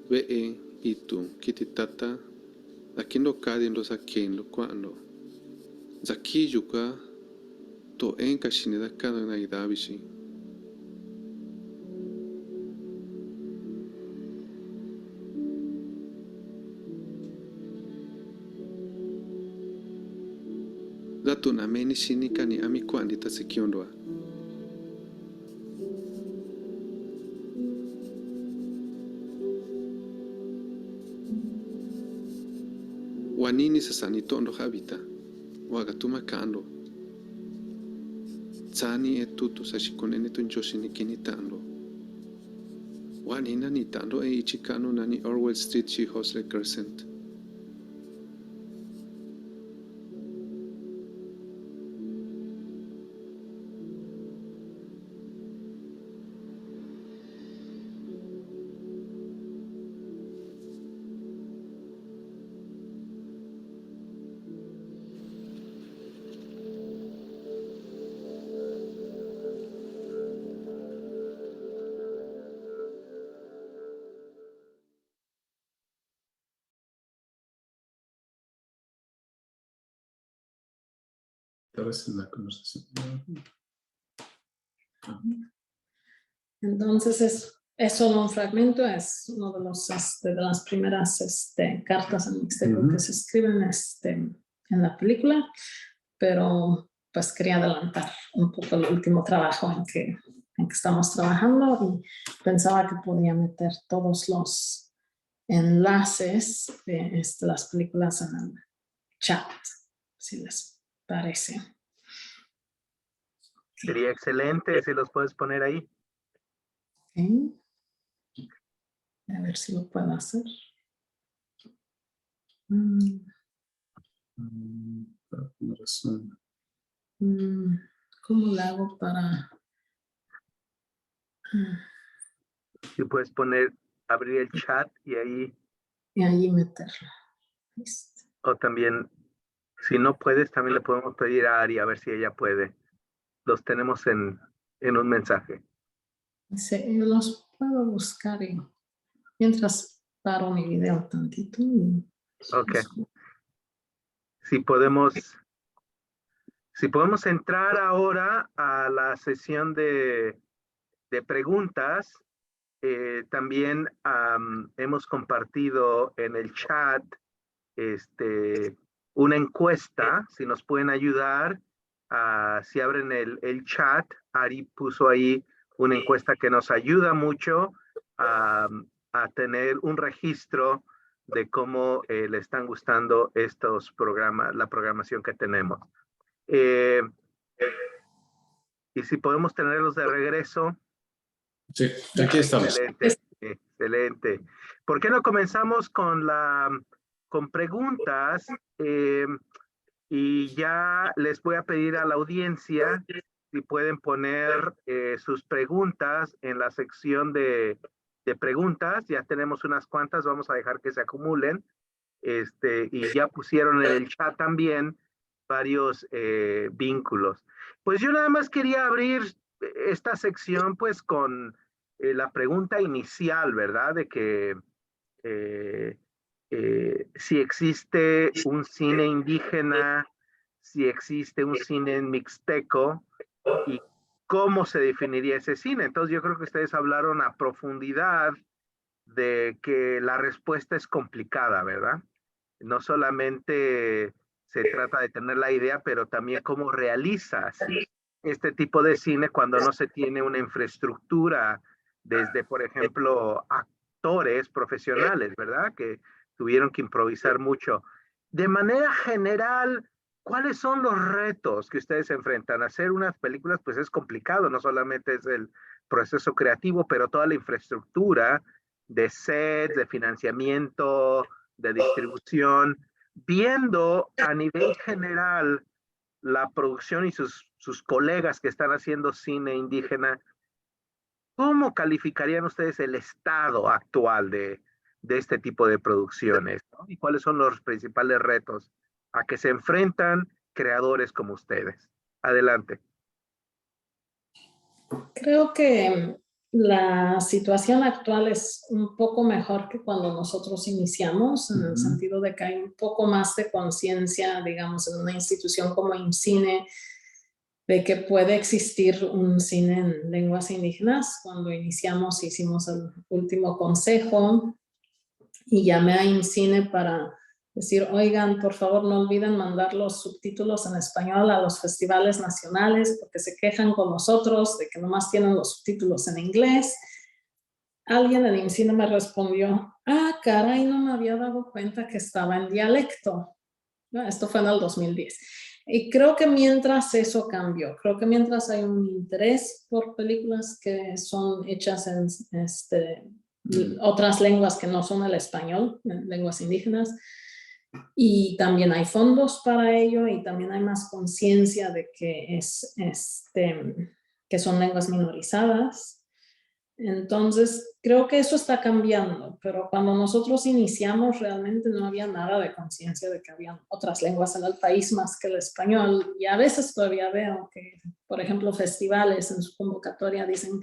ve itu kititata dakindo kadi ndo sakendo kwando zakiyuka to enka shinida kada na idabishi datu na meni shinika ni ami kwandi tasikiondoa wanini sasa nitondo habita wagatuma kando tsani etutu sashikonene tunchoshi nikinitando wanina nitando ichikano nani Orwell Street She Hosle Crescent En la conversación. Entonces, es solo un fragmento, es uno de las primeras cartas en mixteco que se escriben en la película, pero pues quería adelantar un poco el último trabajo en que estamos trabajando, y pensaba que podía meter todos los enlaces de las películas en el chat, si les parece. Sería excelente si los puedes poner ahí. Okay. A ver si lo puedo hacer. ¿Cómo lo hago para...? Si puedes poner abrir el chat y ahí, Y ahí meterlo. Listo. o también, si no puedes, también le podemos pedir a Ari a ver si ella puede. Los tenemos en un mensaje. Sí, los puedo buscar y mientras paro mi video tantito. Ok. Si podemos entrar ahora a la sesión de preguntas, también hemos compartido en el chat una encuesta, si nos pueden ayudar, si abren el chat, Ari puso ahí una encuesta que nos ayuda mucho a tener un registro de cómo le están gustando estos programas, la programación que tenemos. Y si podemos tenerlos de regreso. Sí, aquí estamos. Excelente, excelente. ¿Por qué no comenzamos con preguntas? Y ya les voy a pedir a la audiencia si pueden poner sus preguntas en la sección de preguntas. Ya tenemos unas cuantas, vamos a dejar que se acumulen. Y ya pusieron en el chat también varios vínculos. Pues yo nada más quería abrir esta sección pues con la pregunta inicial, ¿verdad? De que si existe un cine indígena, si existe un cine mixteco y cómo se definiría ese cine. Entonces yo creo que ustedes hablaron a profundidad de que la respuesta es complicada, ¿verdad? No solamente se trata de tener la idea, pero también cómo realizas este tipo de cine cuando no se tiene una infraestructura desde, por ejemplo, actores profesionales, ¿verdad? Que tuvieron que improvisar mucho. De manera general, ¿cuáles son los retos que ustedes enfrentan? Hacer unas películas, pues es complicado, no solamente es el proceso creativo, pero toda la infraestructura de sets, de financiamiento, de distribución, viendo a nivel general la producción y sus colegas que están haciendo cine indígena, ¿cómo calificarían ustedes el estado actual de este tipo de producciones, ¿no? ¿Y cuáles son los principales retos a que se enfrentan creadores como ustedes? Adelante. Creo que la situación actual es un poco mejor que cuando nosotros iniciamos, en el sentido de que hay un poco más de conciencia, digamos, en una institución como IMCINE, de que puede existir un cine en lenguas indígenas. Cuando iniciamos hicimos el último consejo y llamé a IMCINE para decir, oigan, por favor no olviden mandar los subtítulos en español a los festivales nacionales porque se quejan con nosotros de que nomás tienen los subtítulos en inglés. Alguien en IMCINE me respondió, ah, caray, no me había dado cuenta que estaba en dialecto. Esto fue en el 2010. Y creo que mientras eso cambió, creo que mientras hay un interés por películas que son hechas en otras lenguas que no son el español, lenguas indígenas, y también hay fondos para ello y también hay más conciencia de que, que son lenguas minorizadas. Entonces, creo que eso está cambiando, pero cuando nosotros iniciamos realmente no había nada de conciencia de que había otras lenguas en el país más que el español. Y a veces todavía veo que, por ejemplo, festivales en su convocatoria dicen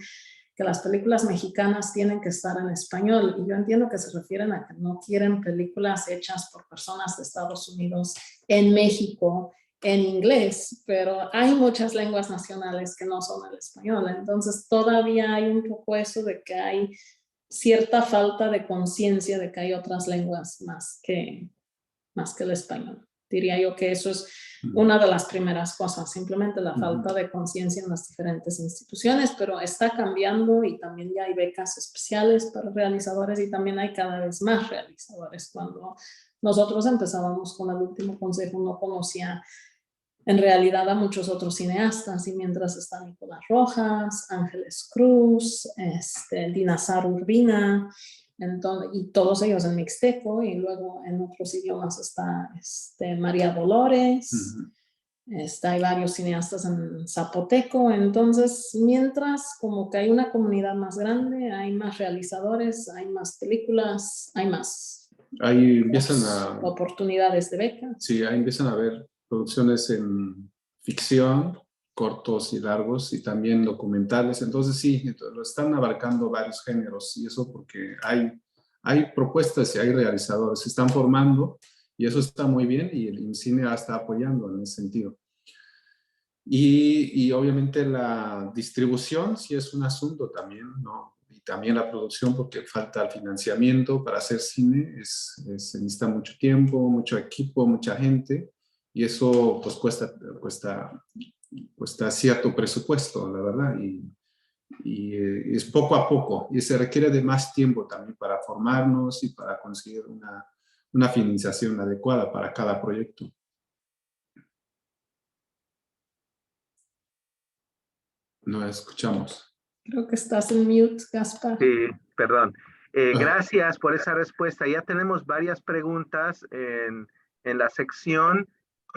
que las películas mexicanas tienen que estar en español. Y yo entiendo que se refieren a que no quieren películas hechas por personas de Estados Unidos en México en inglés, pero hay muchas lenguas nacionales que no son el español, entonces todavía hay un poco eso de que hay cierta falta de conciencia de que hay otras lenguas más que el español. Diría yo que eso es una de las primeras cosas, simplemente la falta de conciencia en las diferentes instituciones, pero está cambiando y también ya hay becas especiales para realizadores y también hay cada vez más realizadores. Cuando nosotros empezábamos con el último consejo no conocía en realidad a muchos otros cineastas, y mientras está Nicolás Rojas, Ángeles Cruz, Dinazar Urbina, y todos ellos en mixteco, y luego en otros idiomas está María Dolores, Hay varios cineastas en zapoteco, entonces mientras como que hay una comunidad más grande, hay más realizadores, hay más películas, hay más Ahí empiezan a... oportunidades de becas. Sí, ahí empiezan a haber producciones en ficción, cortos y largos, y también documentales. Entonces sí, lo están abarcando varios géneros, y eso porque hay propuestas y hay realizadores, se están formando, y eso está muy bien, y el INCINE está apoyando en ese sentido. Y obviamente la distribución sí es un asunto también, ¿no? Y también la producción, porque falta el financiamiento para hacer cine, se necesita mucho tiempo, mucho equipo, mucha gente, y eso pues cuesta cierto presupuesto, la verdad, y es poco a poco, y se requiere de más tiempo también para formarnos y para conseguir una financiación adecuada para cada proyecto. No escuchamos. Creo que estás en mute, Gaspar. Sí, perdón. Gracias por esa respuesta. Ya tenemos varias preguntas en la sección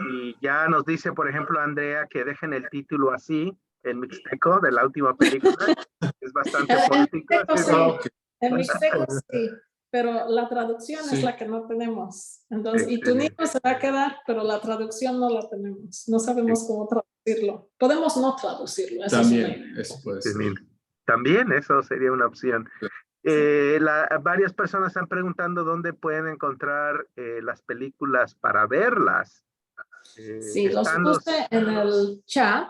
y ya nos dice, por ejemplo, Andrea, que dejen el título así, en mixteco, de la última película. Es bastante político. En mixteco sí, pero la traducción Sí. es la que no tenemos. Entonces, y tu niño se va a quedar, pero la traducción no la tenemos. No sabemos cómo traducirlo. Podemos no traducirlo. También, eso puede ser. También eso sería una opción. Varias personas están preguntando dónde pueden encontrar las películas para verlas. Sí, los puse en el chat.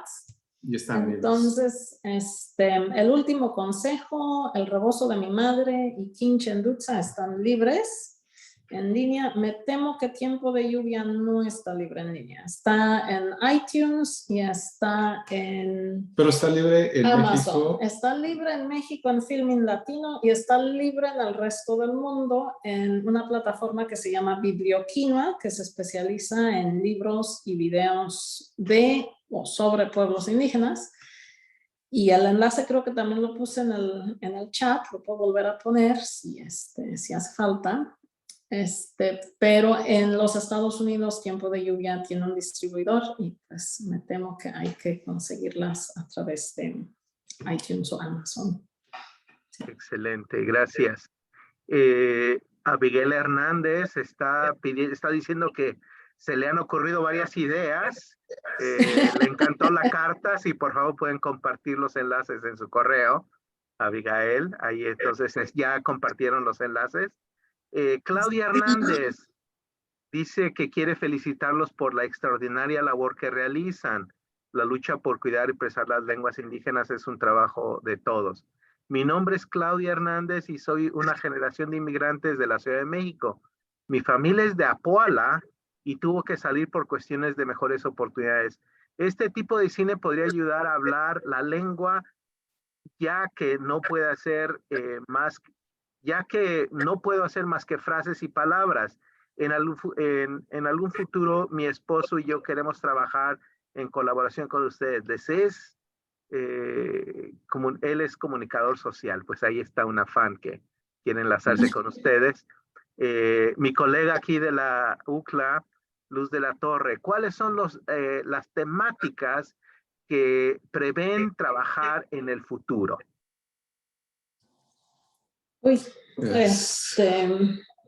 Y están entonces, el último consejo, El rebozo de mi madre y Quinchendutza están libres en línea. Me temo que Tiempo de lluvia no está libre en línea. Está en iTunes y está en... Pero está libre en Amazon. México. Está libre en México en Filmin Latino y está libre en el resto del mundo en una plataforma que se llama Biblioquinoa, que se especializa en libros y videos de o sobre pueblos indígenas. Y el enlace creo que también lo puse en el chat, lo puedo volver a poner si hace falta. Pero en los Estados Unidos Tiempo de lluvia tiene un distribuidor y pues me temo que hay que conseguirlas a través de iTunes o Amazon. Excelente, gracias. Abigail Hernández está diciendo que se le han ocurrido varias ideas. Le encantó la carta. Si por favor pueden compartir los enlaces en su correo, Abigail. Ahí entonces ya compartieron los enlaces. Claudia Hernández dice que quiere felicitarlos por la extraordinaria labor que realizan. La lucha por cuidar y preservar las lenguas indígenas es un trabajo de todos. Mi nombre es Claudia Hernández y soy una generación de inmigrantes de la Ciudad de México. Mi familia es de Apoala y tuvo que salir por cuestiones de mejores oportunidades. Este tipo de cine podría ayudar a hablar la lengua, ya que no puedo hacer más que frases y palabras. En algún futuro, mi esposo y yo queremos trabajar en colaboración con ustedes. Él es comunicador social, pues ahí está una fan que quiere enlazarse con ustedes. Mi colega aquí de la UCLA, Luz de la Torre, ¿cuáles son las temáticas que prevén trabajar en el futuro? Uy,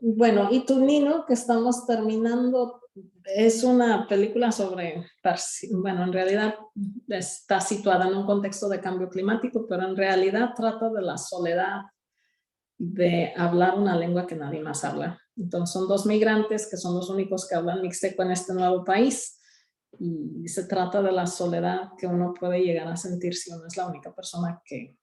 bueno, y tu Nino, que estamos terminando, es una película sobre, bueno, en realidad está situada en un contexto de cambio climático, pero en realidad trata de la soledad de hablar una lengua que nadie más habla. Entonces son dos migrantes que son los únicos que hablan mixteco en este nuevo país y se trata de la soledad que uno puede llegar a sentir si uno es la única persona que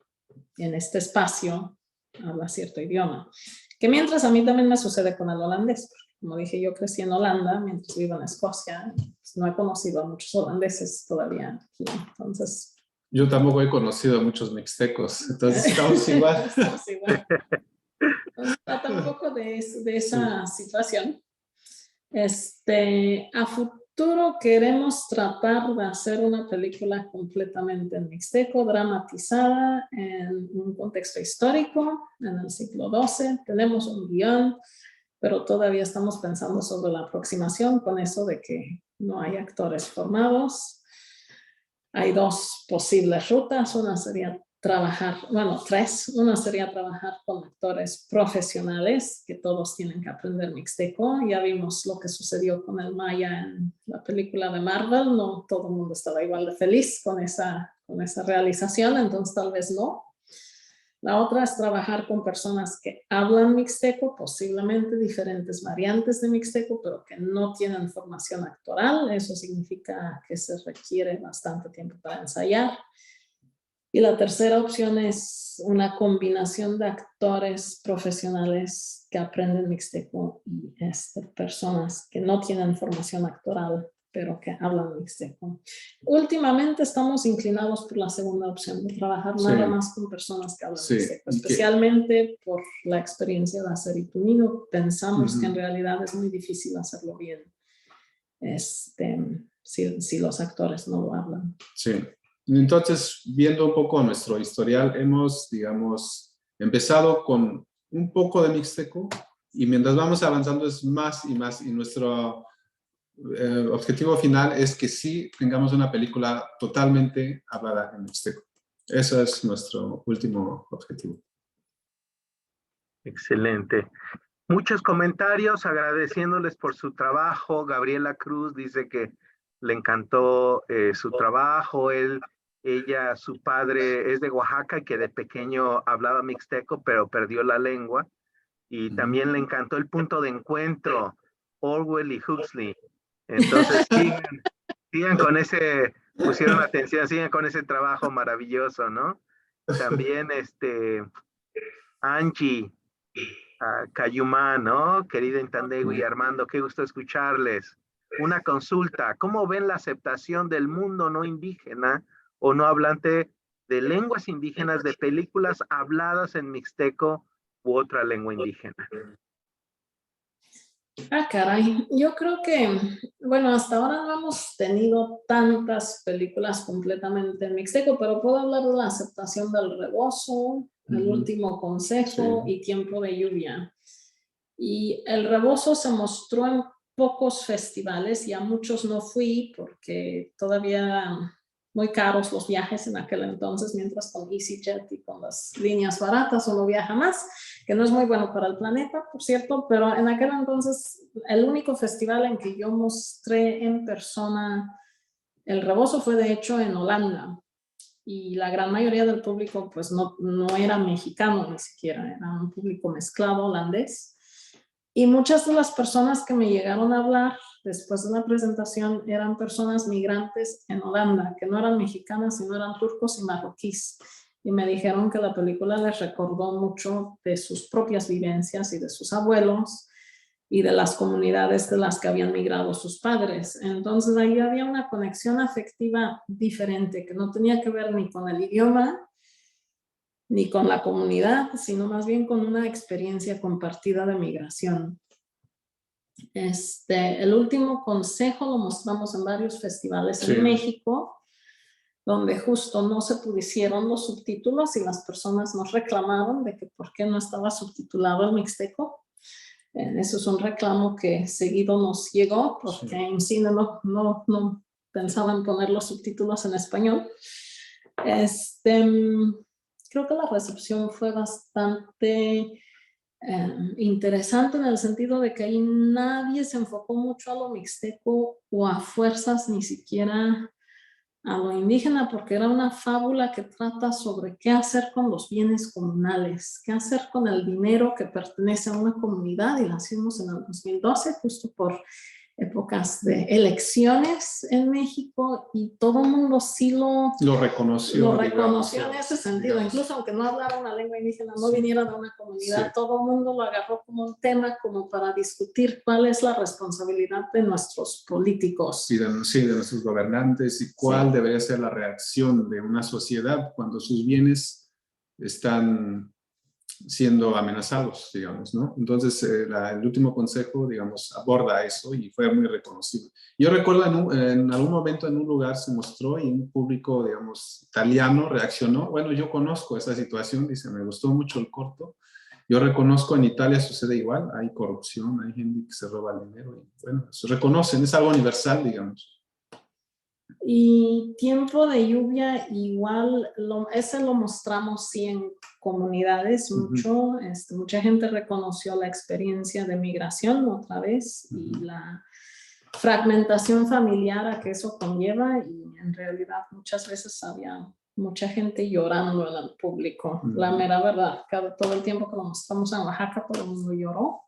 en este espacio habla cierto idioma. Que mientras a mí también me sucede con el holandés, porque como dije, yo crecí en Holanda mientras vivo en Escocia, pues no he conocido a muchos holandeses todavía aquí, entonces... Yo tampoco he conocido a muchos mixtecos, entonces estamos igual. Estamos igual. Entonces, trata un poco de esa situación. A futuro queremos tratar de hacer una película completamente en mixteco, dramatizada en un contexto histórico, en el siglo XII. Tenemos un guión, pero todavía estamos pensando sobre la aproximación con eso de que no hay actores formados. Hay dos posibles rutas, una sería trabajar, bueno, tres. Una sería trabajar con actores profesionales, que todos tienen que aprender mixteco. Ya vimos lo que sucedió con el Maya en la película de Marvel, no todo el mundo estaba igual de feliz con esa realización, entonces tal vez no. La otra es trabajar con personas que hablan mixteco, posiblemente diferentes variantes de mixteco, pero que no tienen formación actoral. Eso significa que se requiere bastante tiempo para ensayar. Y la tercera opción es una combinación de actores profesionales que aprenden mixteco y personas que no tienen formación actoral, pero que hablan mixteco. Últimamente estamos inclinados por la segunda opción, de trabajar nada más con personas que hablan mixteco, especialmente por la experiencia de hacer Itumino. Pensamos que en realidad es muy difícil hacerlo bien si los actores no lo hablan. Sí. Entonces, viendo un poco nuestro historial, hemos, digamos, empezado con un poco de mixteco y mientras vamos avanzando es más y más, y nuestro objetivo final es que sí tengamos una película totalmente hablada en mixteco. Ese es nuestro último objetivo. Excelente. Muchos comentarios agradeciéndoles por su trabajo. Gabriela Cruz dice que le encantó su trabajo. Su padre es de Oaxaca y que de pequeño hablaba mixteco, pero perdió la lengua. Y también le encantó el punto de encuentro, Orwell y Huxley. Entonces sigan con pusieron atención, sigan con ese trabajo maravilloso, ¿no? También Angie, Cayumá, ¿no? Querida Intandegui y Armando, qué gusto escucharles. Una consulta, ¿cómo ven la aceptación del mundo no indígena o no hablante de lenguas indígenas de películas habladas en mixteco u otra lengua indígena? Caray, yo creo que, bueno, hasta ahora no hemos tenido tantas películas completamente en mixteco, pero puedo hablar de la aceptación del Rebozo, El Último Consejo y Tiempo de Lluvia. Y el Rebozo se mostró en pocos festivales y a muchos no fui porque todavía eran muy caros los viajes en aquel entonces, mientras con EasyJet y con las líneas baratas uno viaja más, que no es muy bueno para el planeta, por cierto, pero en aquel entonces el único festival en que yo mostré en persona el Rebozo fue de hecho en Holanda, y la gran mayoría del público pues no era mexicano ni siquiera, era un público mezclado holandés. Y muchas de las personas que me llegaron a hablar después de la presentación eran personas migrantes en Holanda, que no eran mexicanas, sino eran turcos y marroquíes. Y me dijeron que la película les recordó mucho de sus propias vivencias y de sus abuelos y de las comunidades de las que habían migrado sus padres. Entonces ahí había una conexión afectiva diferente, que no tenía que ver ni con el idioma, ni con la comunidad, sino más bien con una experiencia compartida de migración. El Último Consejo lo mostramos en varios festivales en México, donde justo no se pusieron los subtítulos y las personas nos reclamaron de que por qué no estaba subtitulado el mixteco. Eso es un reclamo que seguido nos llegó, porque en cine no pensaban poner los subtítulos en español. Creo que la recepción fue bastante interesante en el sentido de que ahí nadie se enfocó mucho a lo mixteco o a fuerzas ni siquiera a lo indígena, porque era una fábula que trata sobre qué hacer con los bienes comunales, qué hacer con el dinero que pertenece a una comunidad, y la hicimos en el 2012 justo por épocas de elecciones en México, y todo el mundo sí lo reconoció en ese sentido, incluso aunque no hablara una lengua indígena, no viniera de una comunidad, todo el mundo lo agarró como un tema, como para discutir cuál es la responsabilidad de nuestros políticos. De nuestros gobernantes, y cuál debería ser la reacción de una sociedad cuando sus bienes están siendo amenazados, digamos, ¿no? Entonces, el Último Consejo, digamos, aborda eso y fue muy reconocido. Yo recuerdo en algún momento en un lugar se mostró y un público, digamos, italiano reaccionó. Bueno, yo conozco esa situación, dice, me gustó mucho el corto. yo reconozco en Italia sucede igual, hay corrupción, hay gente que se roba el dinero, y bueno, se reconocen, es algo universal, digamos. Y tiempo de lluvia igual, ese lo mostramos sí en comunidades mucho, mucha gente reconoció la experiencia de migración otra vez y la fragmentación familiar a que eso conlleva, y en realidad muchas veces había mucha gente llorando en el público, la mera verdad, todo el tiempo que lo mostramos en Oaxaca todo el mundo lloró,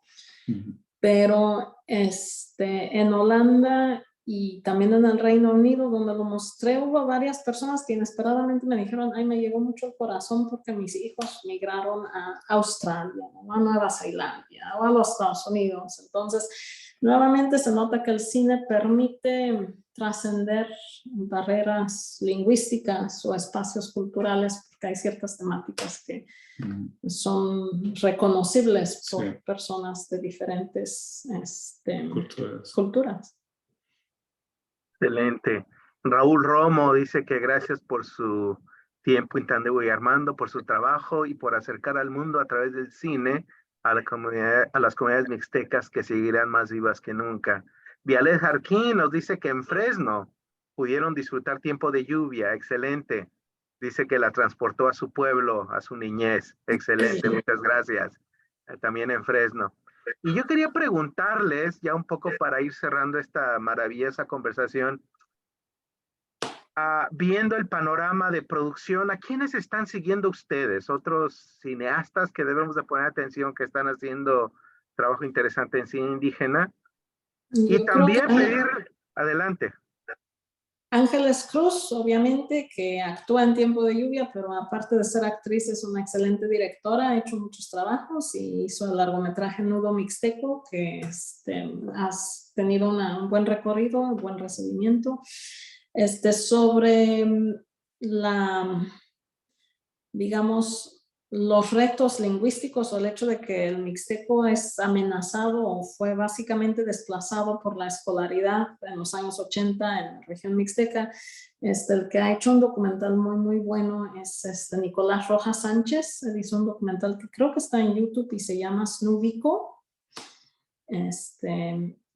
pero en Holanda y también en el Reino Unido, donde lo mostré, hubo varias personas que inesperadamente me dijeron, ay, me llegó mucho el corazón porque mis hijos migraron a Australia, o a Nueva Zelanda, o a los Estados Unidos. Entonces, nuevamente se nota que el cine permite trascender barreras lingüísticas o espacios culturales, porque hay ciertas temáticas que son reconocibles por personas de diferentes culturas. Excelente. Raúl Romo dice que gracias por su tiempo, Intandebu y Armando, por su trabajo y por acercar al mundo a través del cine a las comunidades mixtecas que seguirán más vivas que nunca. Vialet Jarquín nos dice que en Fresno pudieron disfrutar tiempo de lluvia. Excelente. Dice que la transportó a su pueblo, a su niñez. Excelente, muchas gracias. También en Fresno. Y yo quería preguntarles, ya un poco para ir cerrando esta maravillosa conversación, viendo el panorama de producción, ¿a quiénes están siguiendo ustedes? Otros cineastas que debemos de poner atención, que están haciendo trabajo interesante en cine indígena. Y también pedir, adelante. Ángeles Cruz, obviamente, que actúa en Tiempo de Lluvia, pero aparte de ser actriz es una excelente directora, ha hecho muchos trabajos y hizo el largometraje Nudo Mixteco, que has tenido un buen recorrido, un buen recibimiento, sobre digamos, los retos lingüísticos o el hecho de que el mixteco es amenazado o fue básicamente desplazado por la escolaridad en los años 80 en la región mixteca. El que ha hecho un documental muy, muy bueno es Nicolás Rojas Sánchez. Él hizo un documental que creo que está en YouTube y se llama Snúbico.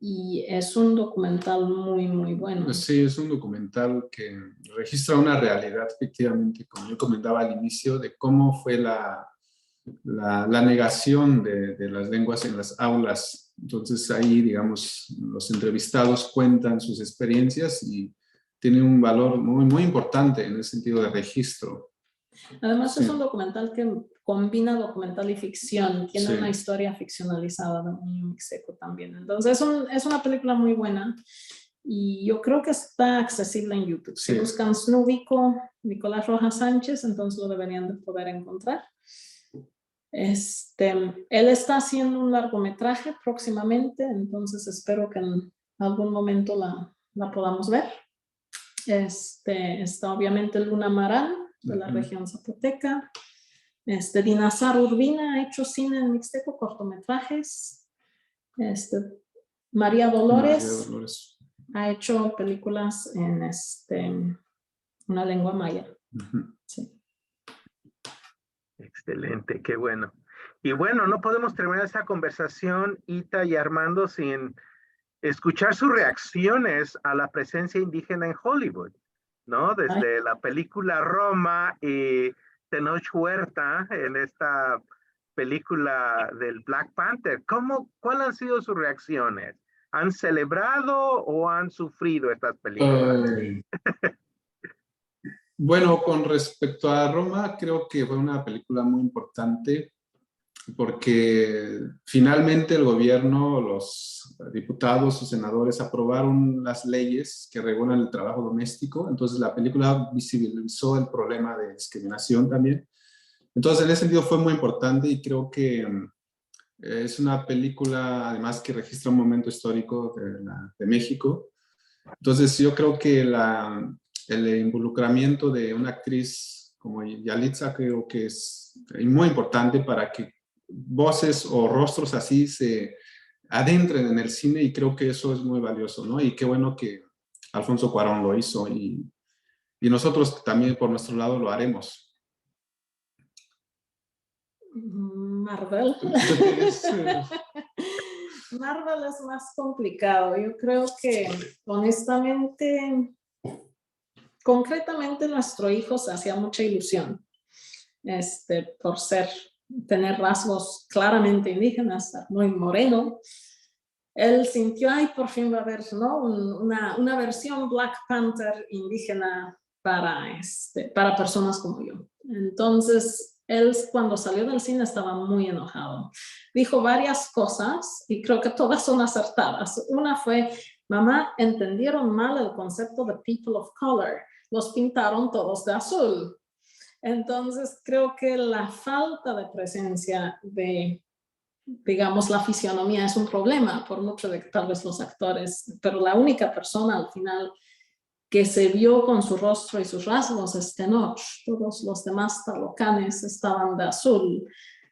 Y es un documental muy, muy bueno. Sí, es un documental que registra una realidad, efectivamente, como yo comentaba al inicio, de cómo fue la negación de las lenguas en las aulas. Entonces ahí, digamos, los entrevistados cuentan sus experiencias y tiene un valor muy, muy importante en el sentido de registro. Además es un documental que combina documental y ficción, tiene una historia ficcionalizada de un niño mixteco también. Entonces es una película muy buena y yo creo que está accesible en YouTube. Si buscan Snúbico, Nicolás Rojas Sánchez, entonces lo deberían de poder encontrar. Él está haciendo un largometraje próximamente, entonces espero que en algún momento la podamos ver. Está obviamente Luna Marán, de la región zapoteca. Dinazar Urbina ha hecho cine en mixteco, cortometrajes. María Dolores ha hecho películas en una lengua maya. Sí. Excelente, qué bueno. Y bueno, no podemos terminar esta conversación, Ita y Armando, sin escuchar sus reacciones a la presencia indígena en Hollywood, ¿no? Desde la película Roma y Tenoch Huerta en esta película del Black Panther. ¿Cuáles han sido sus reacciones? ¿Han celebrado o han sufrido estas películas? Bueno, con respecto a Roma, creo que fue una película muy importante porque finalmente el gobierno, los diputados o senadores aprobaron las leyes que regulan el trabajo doméstico. Entonces la película visibilizó el problema de discriminación también. Entonces en ese sentido fue muy importante y creo que es una película además que registra un momento histórico de México. Entonces yo creo que el involucramiento de una actriz como Yalitza creo que es muy importante para que voces o rostros así se adentren en el cine y creo que eso es muy valioso, ¿no? Y qué bueno que Alfonso Cuarón lo hizo y nosotros también por nuestro lado lo haremos. Marvel. Marvel es más complicado. Yo creo que, honestamente, concretamente nuestro hijo se hacía mucha ilusión por tener rasgos claramente indígenas, ser muy moreno. Él sintió, ay, por fin va a haber, ¿no? una versión Black Panther indígena para personas como yo. Entonces, él cuando salió del cine estaba muy enojado. Dijo varias cosas y creo que todas son acertadas. Una fue, mamá, entendieron mal el concepto de people of color. Los pintaron todos de azul. Entonces, creo que la falta de presencia de, digamos, la fisionomía es un problema, por mucho de que tal vez los actores, pero la única persona al final que se vio con su rostro y sus rasgos es Tenoch. Todos los demás talocanes estaban de azul.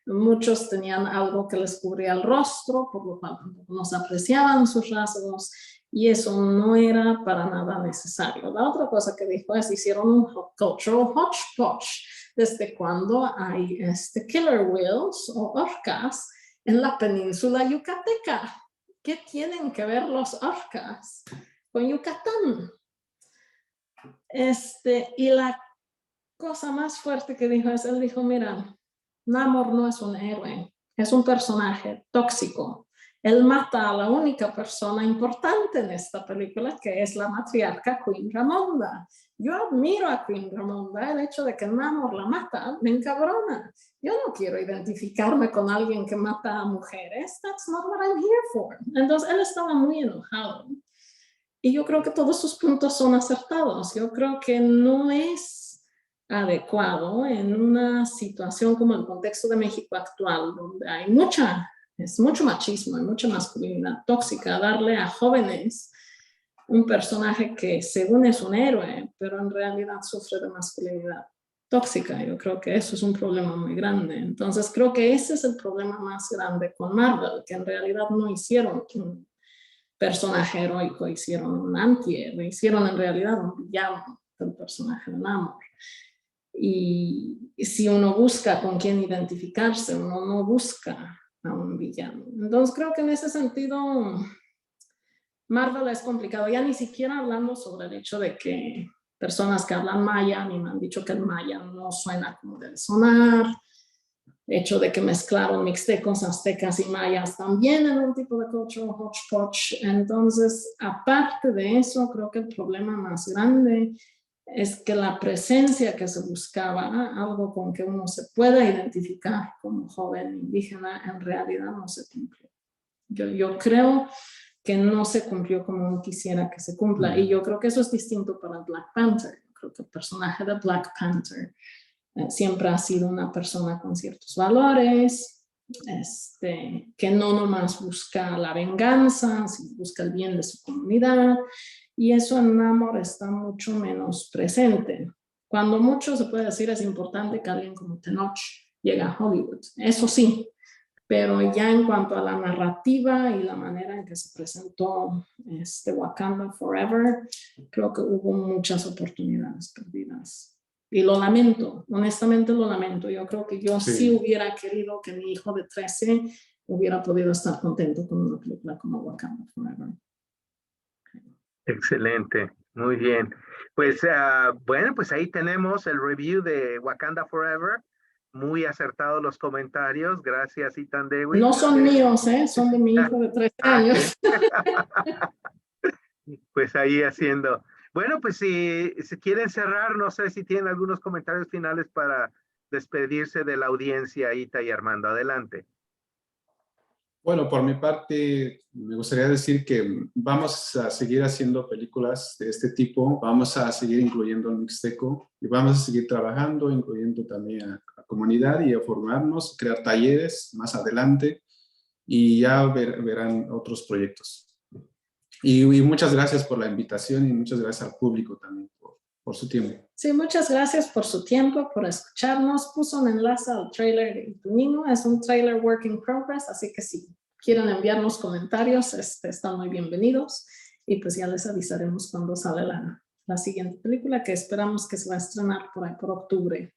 Muchos tenían algo que les cubría el rostro, por lo cual no se apreciaban sus rasgos, y eso no era para nada necesario. La otra cosa que dijo es, hicieron un cultural hodgepodge. ¿Desde cuando hay killer whales o orcas en la península yucateca? ¿Qué tienen que ver los orcas con Yucatán? Y la cosa más fuerte que dijo es, él dijo, mira, Namor no es un héroe, es un personaje tóxico. Él mata a la única persona importante en esta película, que es la matriarca Queen Ramonda. Yo admiro a Queen Ramonda, el hecho de que Namor la mata me encabrona. Yo no quiero identificarme con alguien que mata a mujeres. That's not what I'm here for. Entonces él estaba muy enojado. Y yo creo que todos sus puntos son acertados. Yo creo que no es adecuado en una situación como el contexto de México actual, donde hay mucho machismo y mucha masculinidad tóxica, darle a jóvenes un personaje que según es un héroe, pero en realidad sufre de masculinidad tóxica. Yo creo que eso es un problema muy grande. Entonces creo que ese es el problema más grande con Marvel, que en realidad no hicieron un personaje heroico, hicieron un antihéroe, hicieron en realidad un villano del personaje de Namor. Y si uno busca con quién identificarse, uno no busca a un villano. Entonces creo que en ese sentido Marvel es complicado, ya ni siquiera hablando sobre el hecho de que personas que hablan maya, a mí me han dicho que el maya no suena como debe sonar, hecho de que mezclaron mixtecos, aztecas y mayas también en un tipo de cultural hodgepodge. Entonces, aparte de eso, creo que el problema más grande es que la presencia que se buscaba, algo con que uno se pueda identificar como joven indígena, en realidad no se cumplió. Yo creo que no se cumplió como uno quisiera que se cumpla, y yo creo que eso es distinto para Black Panther. Yo creo que el personaje de Black Panther siempre ha sido una persona con ciertos valores, que no nomás busca la venganza, sino busca el bien de su comunidad, y eso en Namor está mucho menos presente. Cuando mucho se puede decir es importante que alguien como Tenoch llegue a Hollywood, eso sí, pero ya en cuanto a la narrativa y la manera en que se presentó Wakanda Forever, creo que hubo muchas oportunidades perdidas. Y lo lamento, honestamente lo lamento. Yo creo que yo sí hubiera querido que mi hijo de 13 hubiera podido estar contento con una película como Wakanda Forever. Excelente, muy bien. Pues bueno, pues ahí tenemos el review de Wakanda Forever. Muy acertados los comentarios. Gracias, Ethan Dewey. No son míos, son de mi hijo de 13 años. Pues ahí haciendo. Bueno, pues si quieren cerrar, no sé si tienen algunos comentarios finales para despedirse de la audiencia, Ita y Armando. Adelante. Bueno, por mi parte, me gustaría decir que vamos a seguir haciendo películas de este tipo, vamos a seguir incluyendo el mixteco y vamos a seguir trabajando, incluyendo también a la comunidad y a formarnos, crear talleres más adelante, y ya verán otros proyectos. Y muchas gracias por la invitación y muchas gracias al público también por su tiempo. Sí, muchas gracias por su tiempo, por escucharnos. Puso un enlace al trailer de Itunino. Es un trailer work in progress, así que si quieren enviarnos comentarios, están muy bienvenidos. Y pues ya les avisaremos cuando sale la siguiente película, que esperamos que se va a estrenar por ahí por octubre.